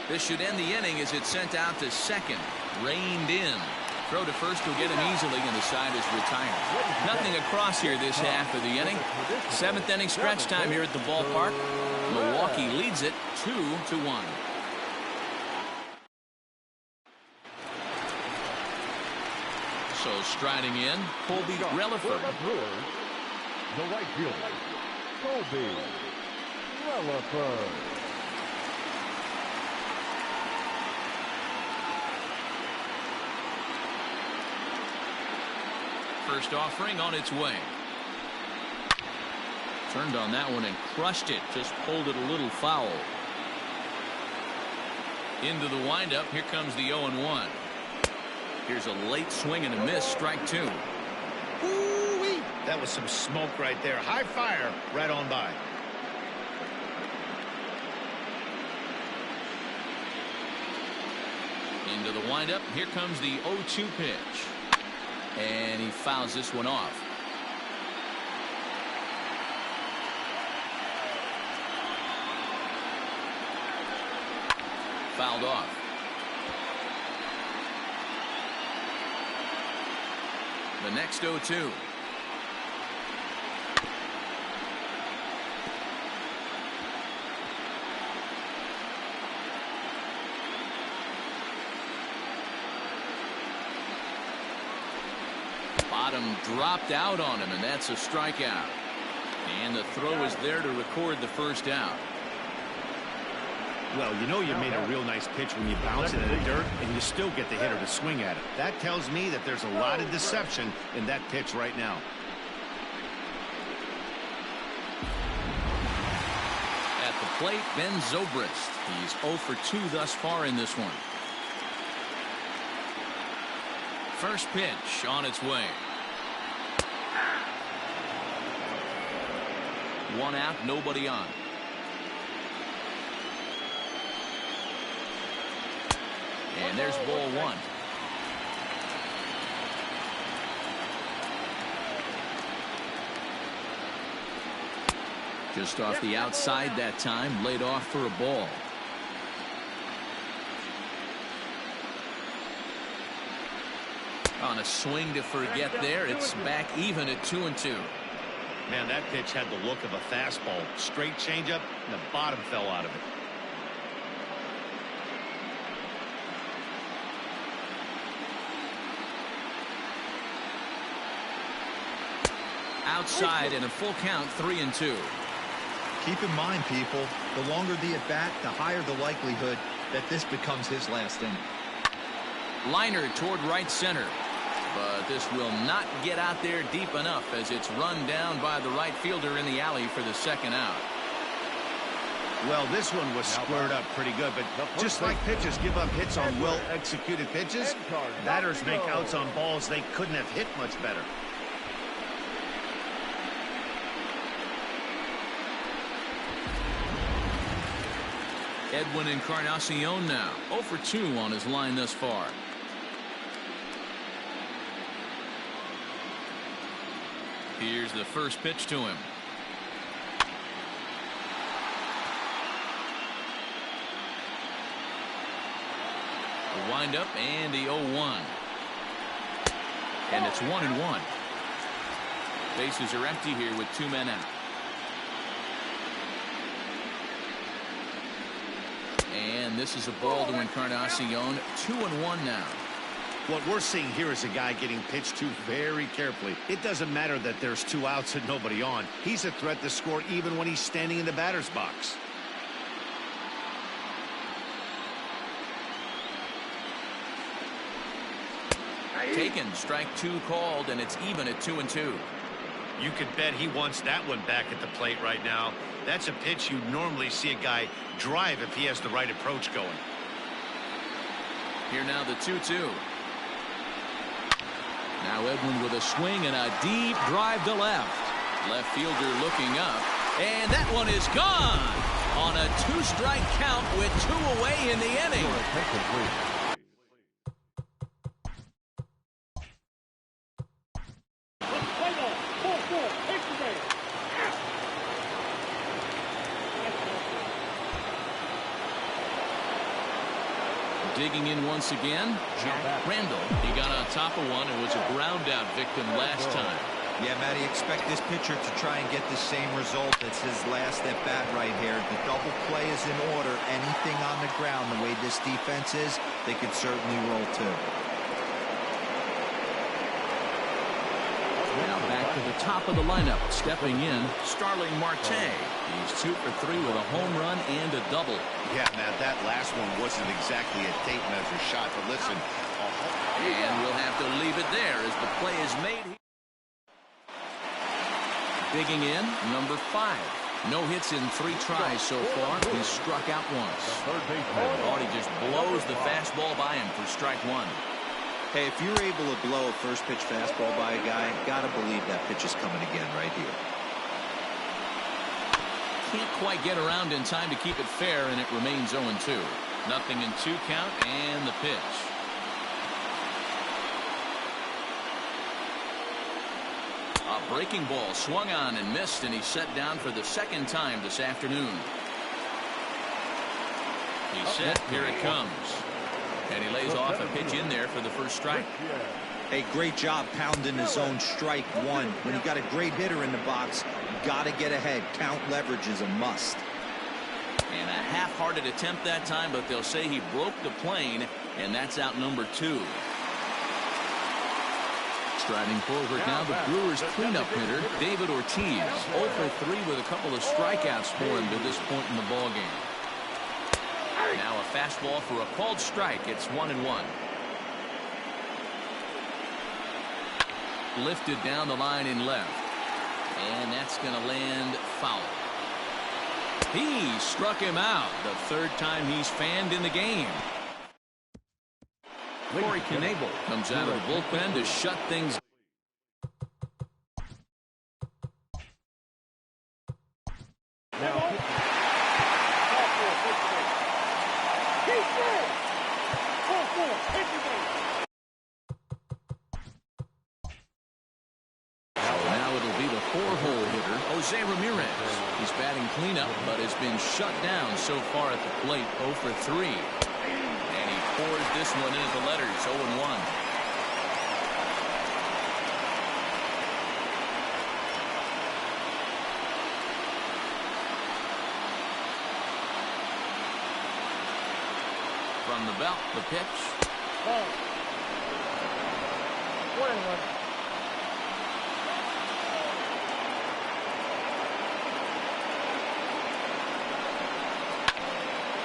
This should end the inning as it's sent out to second. Reined in. Throw to first will get him easily, and the side is retired. Nothing across here this half of the inning. 7th inning stretch time here at the ballpark. Milwaukee leads it 2-1. So striding in, Colby Relaford. The right fielder, Colby Relaford. First offering on its way. Turned on that one and crushed it. Just pulled it a little foul. Into the windup. Here comes the 0-1. Here's a late swing and a miss. Strike 2. Ooh-wee. That was some smoke right there. High fire right on by. Into the windup. Here comes the 0-2 pitch. And he fouls this one off. Fouled off. The next 0-2. Bottom dropped out on him, and that's a strikeout. And the throw is there to record the first out. Well, you know you made a real nice pitch when you bounce it in the dirt and you still get the hitter to swing at it. That tells me that there's a lot of deception in that pitch right now. At the plate, Ben Zobrist. He's 0 for 2 thus far in this one. First pitch on its way. 1 out, nobody on. And there's ball 1. Just off the outside that time, laid off for a ball. On a swing to forget there, it's back even at 2-2. Man, that pitch had the look of a fastball. Straight changeup, and the bottom fell out of it. Outside and a full count, 3-2. Keep in mind, people, the longer the at-bat, the higher the likelihood that this becomes his last inning. Liner toward right center. But this will not get out there deep enough as it's run down by the right fielder in the alley for the second out. Well, this one was squared up pretty good, but just like pitchers give up hits on well-executed pitches, batters make outs on balls they couldn't have hit much better. Edwin Encarnacion now 0 for 2 on his line thus far. Here's the first pitch to him. The windup and the 0-1. And it's 1-1. Bases are empty here with 2 men out. And this is a ball to Encarnacion. 2-1 now. What we're seeing here is a guy getting pitched to very carefully. It doesn't matter that there's 2 outs and nobody on. He's a threat to score even when he's standing in the batter's box. Taken, strike 2 called, and it's even at 2-2. You could bet he wants that one back at the plate right now. That's a pitch you normally see a guy drive if he has the right approach going. Here now the 2-2. Now Edwin with a swing and a deep drive to left. Left fielder looking up. And that one is gone on a 2-strike count with 2 away in the inning. Digging in once again, Jack Randall. He got on top of one and was a ground out victim last time. Yeah, Matty, expect this pitcher to try and get the same result. It's his last at bat right here. The double play is in order. Anything on the ground, the way this defense is, they could certainly roll too. Now back to the top of the lineup. Stepping in, Starling Marte. He's 2 for 3 with a home run and a double. Yeah, man, that last one wasn't exactly a tape measure shot, but listen. And we'll have to leave it there as the play is made. Digging in, number 5. No hits in 3 tries so far. He's struck out once. Thought he just blows the fastball by him for strike 1. Hey, if you're able to blow a first pitch fastball by a guy, gotta believe that pitch is coming again right here. Can't quite get around in time to keep it fair, and it remains 0-2. Nothing in 2 count, and the pitch. A breaking ball swung on and missed, and he's set down for the 2nd time this afternoon. He's set. Here it comes. And he lays off a pitch in there for the first strike. Hey, great job pounding his own strike 1. When you got a great hitter in the box, you got to get ahead. Count leverage is a must. And a half-hearted attempt that time, but they'll say he broke the plane, and that's out number 2. Striding forward now, the Brewers' cleanup hitter, David Ortiz. 0 for 3 with a couple of strikeouts for him to this point in the ballgame. Now a fastball for a called strike. It's 1-1. Lifted down the line in left. And that's going to land foul. He struck him out. The 3rd time he's fanned in the game. Corey Knebel comes out of the bullpen to shut things. Now it'll be the 4-hole hitter, Jose Ramirez. He's batting cleanup, but has been shut down so far at the plate. 0 for 3. And he pours this one into the letters. 0-1. From the belt, the pitch. Ball. 1-1.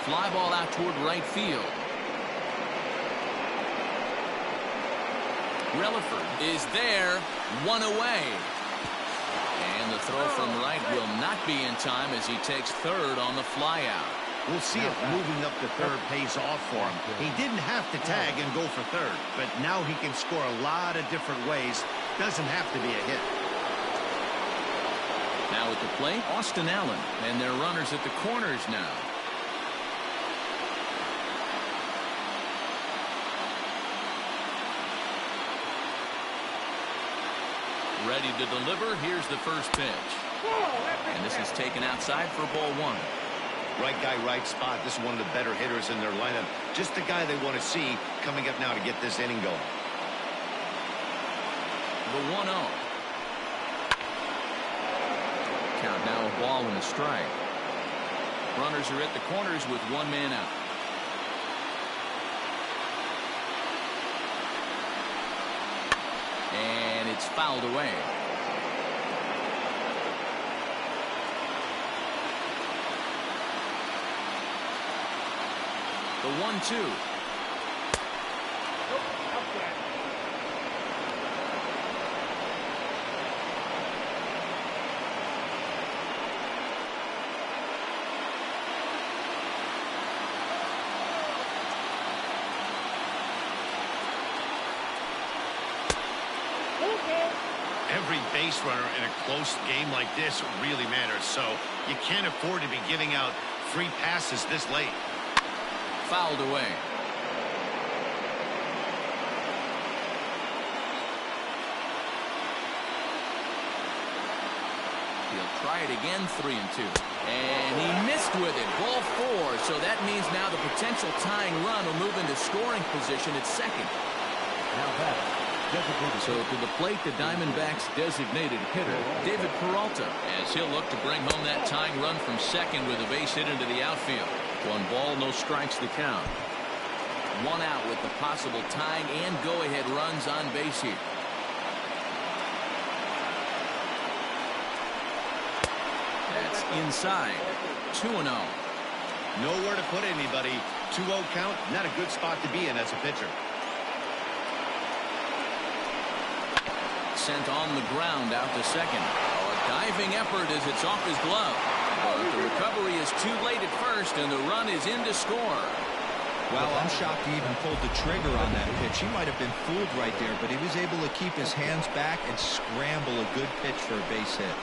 Fly ball out toward right field. Relaford is there. 1 away. And the throw from right will not be in time as he takes third on the fly out. We'll see if moving up to third pays off for him. He didn't have to tag and go for third, but now he can score a lot of different ways. Doesn't have to be a hit. Now at the plate, Austin Allen, and their runners at the corners now. Ready to deliver. Here's the first pitch. And this is taken outside for ball 1. Right guy, right spot. This is one of the better hitters in their lineup. Just the guy they want to see coming up now to get this inning going. The 1-0. Count now a ball and a strike. Runners are at the corners with one man out. And it's fouled away. The 1-2. Every base runner in a close game like this really matters, so you can't afford to be giving out free passes this late. Fouled away. He'll try it again. 3-2. And he missed with it. Ball 4. So that means now the potential tying run will move into scoring position at second. Now that. So to the plate, the Diamondbacks designated hitter, David Peralta, as he'll look to bring home that tying run from second with a base hit into the outfield. 1 ball, no strikes the count. 1 out with the possible tying and go-ahead runs on base here. That's inside. 2-0. Nowhere to put anybody. 2-0 count, not a good spot to be in as a pitcher. Sent on the ground out to second. Oh, a diving effort as it's off his glove. But the recovery is too late at first, and the run is in to score. Well, I'm shocked he even pulled the trigger on that pitch. He might have been fooled right there, but he was able to keep his hands back and scramble a good pitch for a base hit.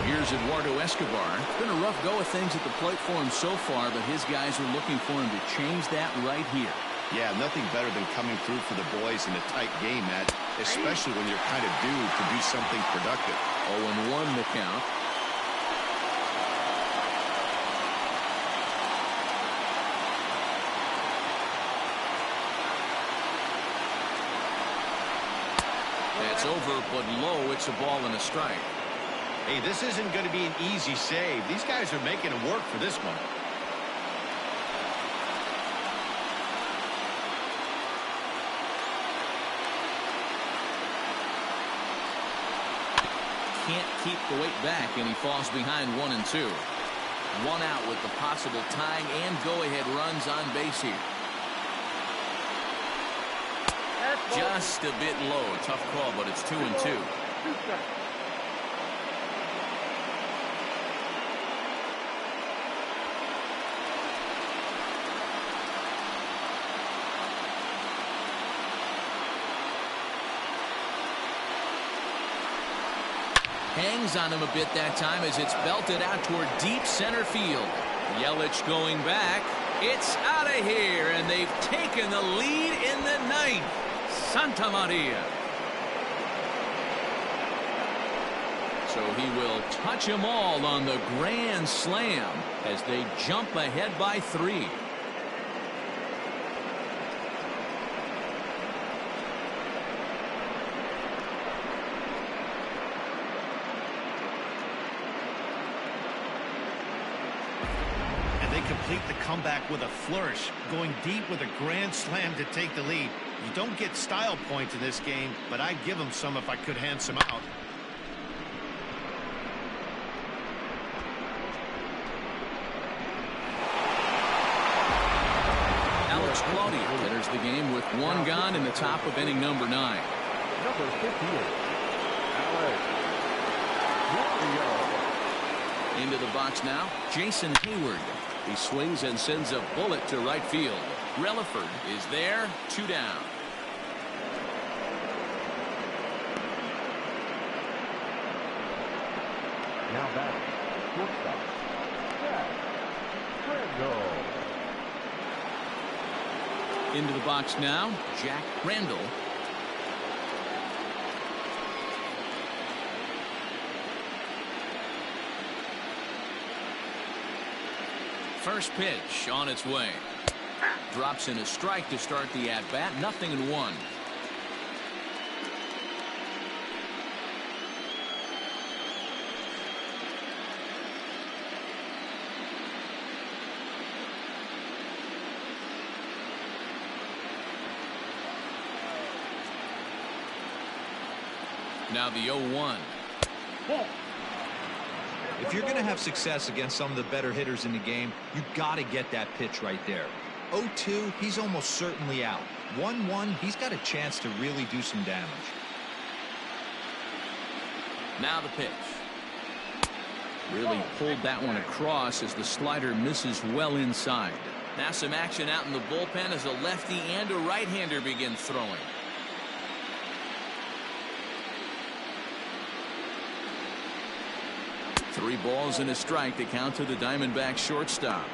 Here's Eduardo Escobar. It's been a rough go of things at the plate for him so far, but his guys are looking for him to change that right here. Yeah, nothing better than coming through for the boys in a tight game, Matt, especially when you're kind of due to do something productive. 0-1 the count. That's over, but low. It's a ball and a strike. Hey, this isn't going to be an easy save. These guys are making it work for this one. Can't keep the weight back, and he falls behind 1 and 2. 1 out with the possible tying and go-ahead runs on base here. Just a bit low. A tough call, but it's 2 and 2. Hangs on him a bit that time as it's belted out toward deep center field. Yelich going back. It's out of here, and they've taken the lead in the ninth. Santa Maria. So he will touch them all on the grand slam as they jump ahead by 3. Complete the comeback with a flourish, going deep with a grand slam to take the lead. You don't get style points in this game, but I'd give them some if I could hand some out. Alex Claudio enters the game with 1 gone in the top of inning number 9. Number 58, Alex Claudio. Into the box now, Jason Hayward. He swings and sends a bullet to right field. Relaford is there, 2 down. Now back, shortstop, Jack Randall. Into the box now, Jack Randall. First pitch on its way. Drops in a strike to start the at-bat. 0-1. Now the 0-1. If you're going to have success against some of the better hitters in the game, you got to get that pitch right there. 0-2, he's almost certainly out. 1-1, he's got a chance to really do some damage. Now the pitch. Really pulled that one across as the slider misses well inside. Now some action out in the bullpen as a lefty and a right-hander begin throwing. Three balls and a strike to count to the Diamondbacks shortstop.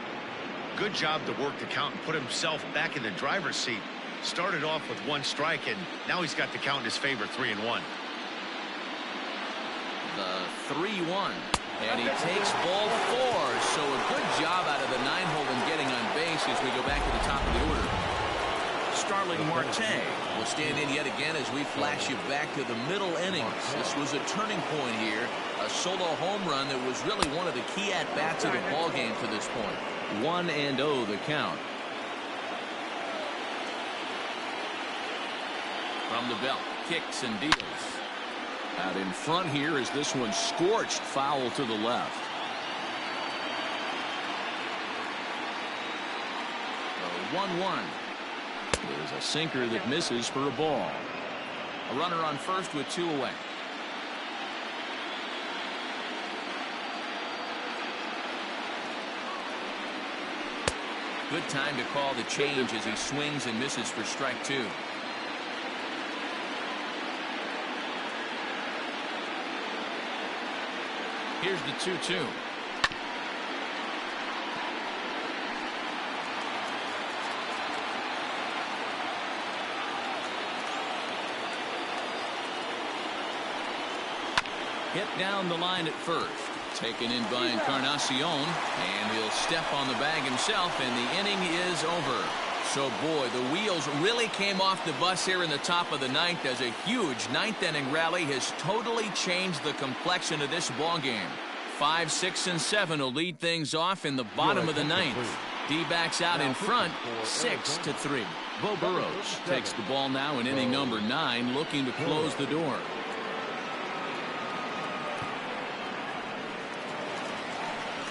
Good job to work the count and put himself back in the driver's seat. Started off with 1 strike, and now he's got the count in his favor, 3-1. The 3-1. And he takes ball 4. So a good job out of the 9-hole in getting on base as we go back to the top of the order. Starling Marte will stand in yet again as we flash you back to the middle innings. This was a turning point here. A solo home run that was really one of the key at-bats of the ball game to this point. 1-0 the count. From the belt, kicks and deals. Out in front here is this one scorched foul to the left. 1-1. There's a sinker that misses for a ball. A runner on first with 2 away. Good time to call the change as he swings and misses for strike 2. Here's the 2-2. Hit down the line at first. Taken in by Encarnacion, and he'll step on the bag himself, and the inning is over. So, boy, the wheels really came off the bus here in the top of the 9th as a huge 9th inning rally has totally changed the complexion of this ball game. 5, 6, and 7 will lead things off in the bottom of the 9th. D-backs out in front, 6-3. Bo Burrows takes the ball now in inning number 9, looking to close the door.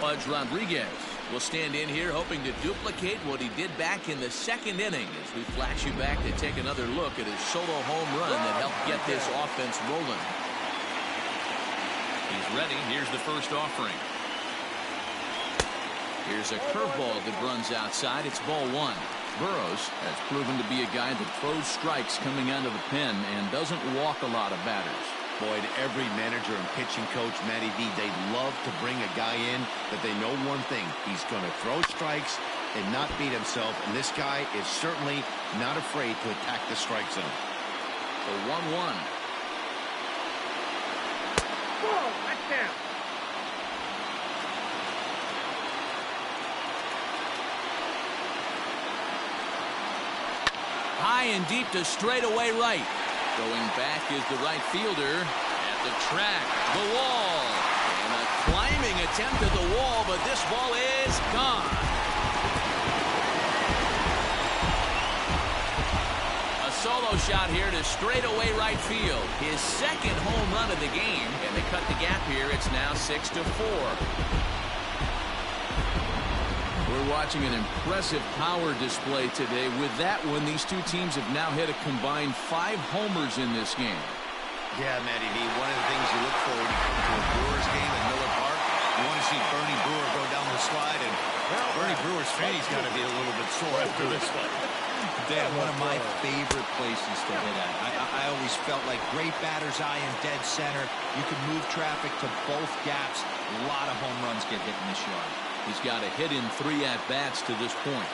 Pudge Rodriguez will stand in here hoping to duplicate what he did back in the 2nd inning as we flash you back to take another look at his solo home run that helped get this offense rolling. He's ready. Here's the first offering. Here's a curveball that runs outside. It's ball 1. Burrows has proven to be a guy that throws strikes coming out of the pen and doesn't walk a lot of batters. Boyd, every manager and pitching coach, Matty V, they love to bring a guy in that they know one thing. He's going to throw strikes and not beat himself, and this guy is certainly not afraid to attack the strike zone. The 1-1. Whoa, that's down. High and deep to straightaway right. Going back is the right fielder. At the track, the wall. And a climbing attempt at the wall, but this ball is gone. A solo shot here to straightaway right field. His second home run of the game. And they cut the gap here. It's now 6-4. We're watching an impressive power display today. With that one, these two teams have now hit a combined 5 homers in this game. Yeah, Matty V, one of the things you look for when you come to a Brewers game at Miller Park, you want to see Bernie Brewer go down the slide, and Bernie Brewer's fanny's got to be a little bit sore after this one. Dan, one of my favorite places to hit at. I always felt like great batter's eye in dead center. You can move traffic to both gaps. A lot of home runs get hit in this yard. He's got a hit in 3 at-bats to this point.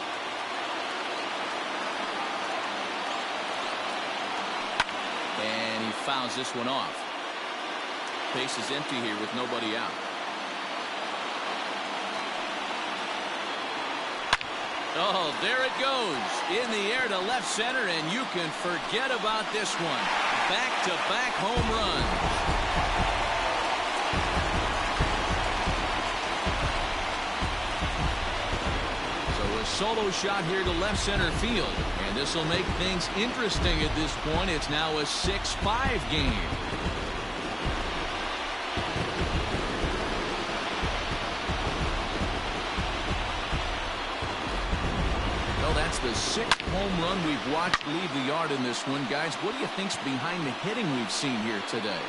And he fouls this one off. Base is empty here with nobody out. Oh, there it goes. In the air to left center, and you can forget about this one. Back-to-back home runs. Solo shot here to left center field, and this will make things interesting at this point. It's now a 6-5 game. Well, that's the 6th home run we've watched leave the yard in this one. Guys, what do you think's behind the hitting we've seen here today?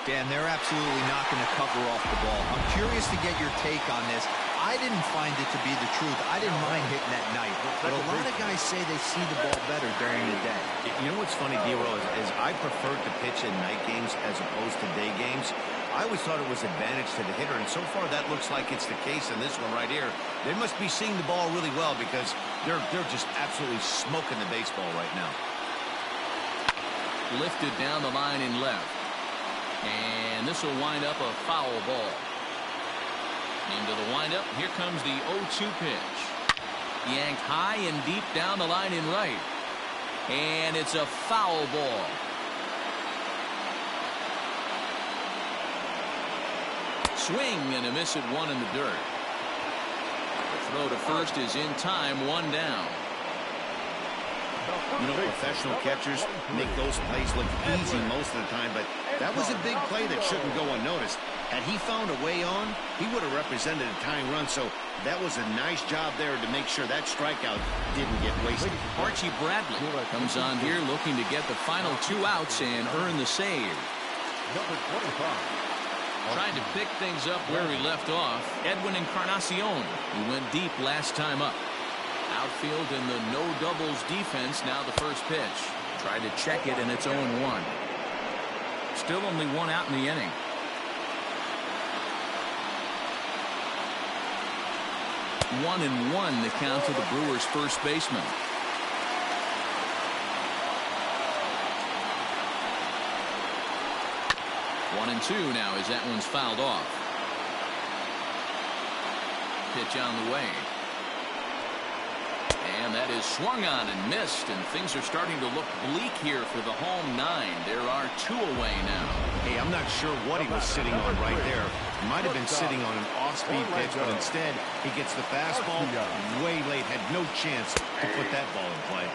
Dan, they're absolutely not going to cover off the ball. I'm curious to get your take on this. I didn't find it to be the truth. I didn't mind hitting at night, but a lot of guys say they see the ball better during the day. You know what's funny, D-Roll, is I preferred to pitch in night games as opposed to day games. I always thought it was advantage to the hitter, and so far that looks like it's the case in this one right here. They must be seeing the ball really well because they're just absolutely smoking the baseball right now. Lifted down the line in left. And this will wind up a foul ball. Into the windup. Here comes the 0-2 pitch. Yanked high and deep down the line in right. And it's a foul ball. Swing and a miss at 1 in the dirt. The throw to first is in time. 1 down. You know, professional catchers make those plays look easy most of the time, but that was a big play that shouldn't go unnoticed. Had he found a way on, he would have represented a tying run, so that was a nice job there to make sure that strikeout didn't get wasted. Archie Bradley comes on here looking to get the final 2 outs and earn the save. Number 25. Trying to pick things up where he left off. Edwin Encarnacion. He went deep last time up. Outfield in the no doubles defense. Now the first pitch. Tried to check it, and it's 0-1. Still only 1 out in the inning. One and 1 the count to the Brewers' first baseman. One and 2 now as that one's fouled off. Pitch on the way. And that is swung on and missed, and things are starting to look bleak here for the home 9. There are 2 away now. Hey, I'm not sure what he was sitting on right there. He might have been sitting on an off-speed pitch, but instead he gets the fastball way late. Had no chance to put that ball in play.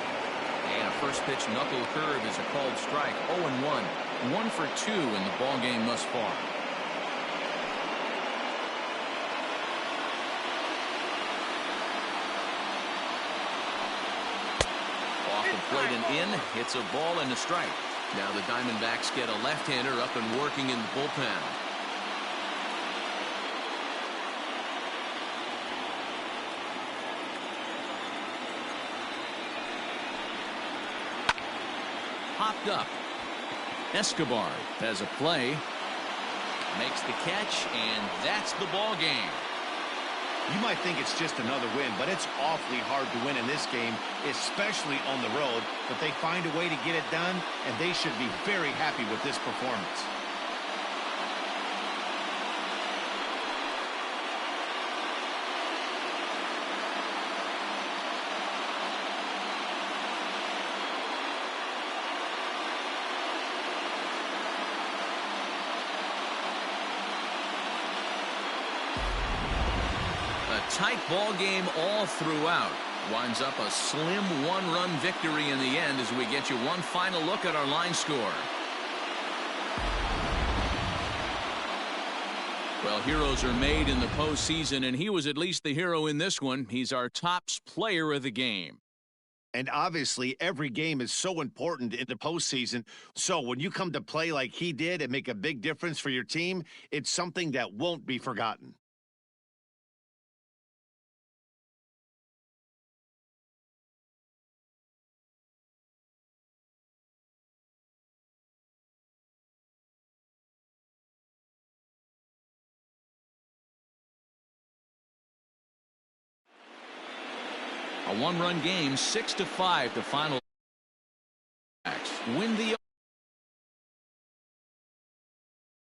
And a first pitch knuckle curve is a called strike. 0-1. 1 for 2 in the ball game thus far. Plate and in, hits a ball and a strike. Now the Diamondbacks get a left-hander up and working in the bullpen. Popped up. Escobar has a play. Makes the catch, and that's the ball game. You might think it's just another win, but it's awfully hard to win in this game, especially on the road. But they find a way to get it done, and they should be very happy with this performance. Tight ball game all throughout. Winds up a slim one-run victory in the end as we get you one final look at our line score. Well, heroes are made in the postseason, and he was at least the hero in this one. He's our top player of the game. And obviously, every game is so important in the postseason. So when you come to play like he did and make a big difference for your team, it's something that won't be forgotten. A one-run game, 6-5 to final. Win the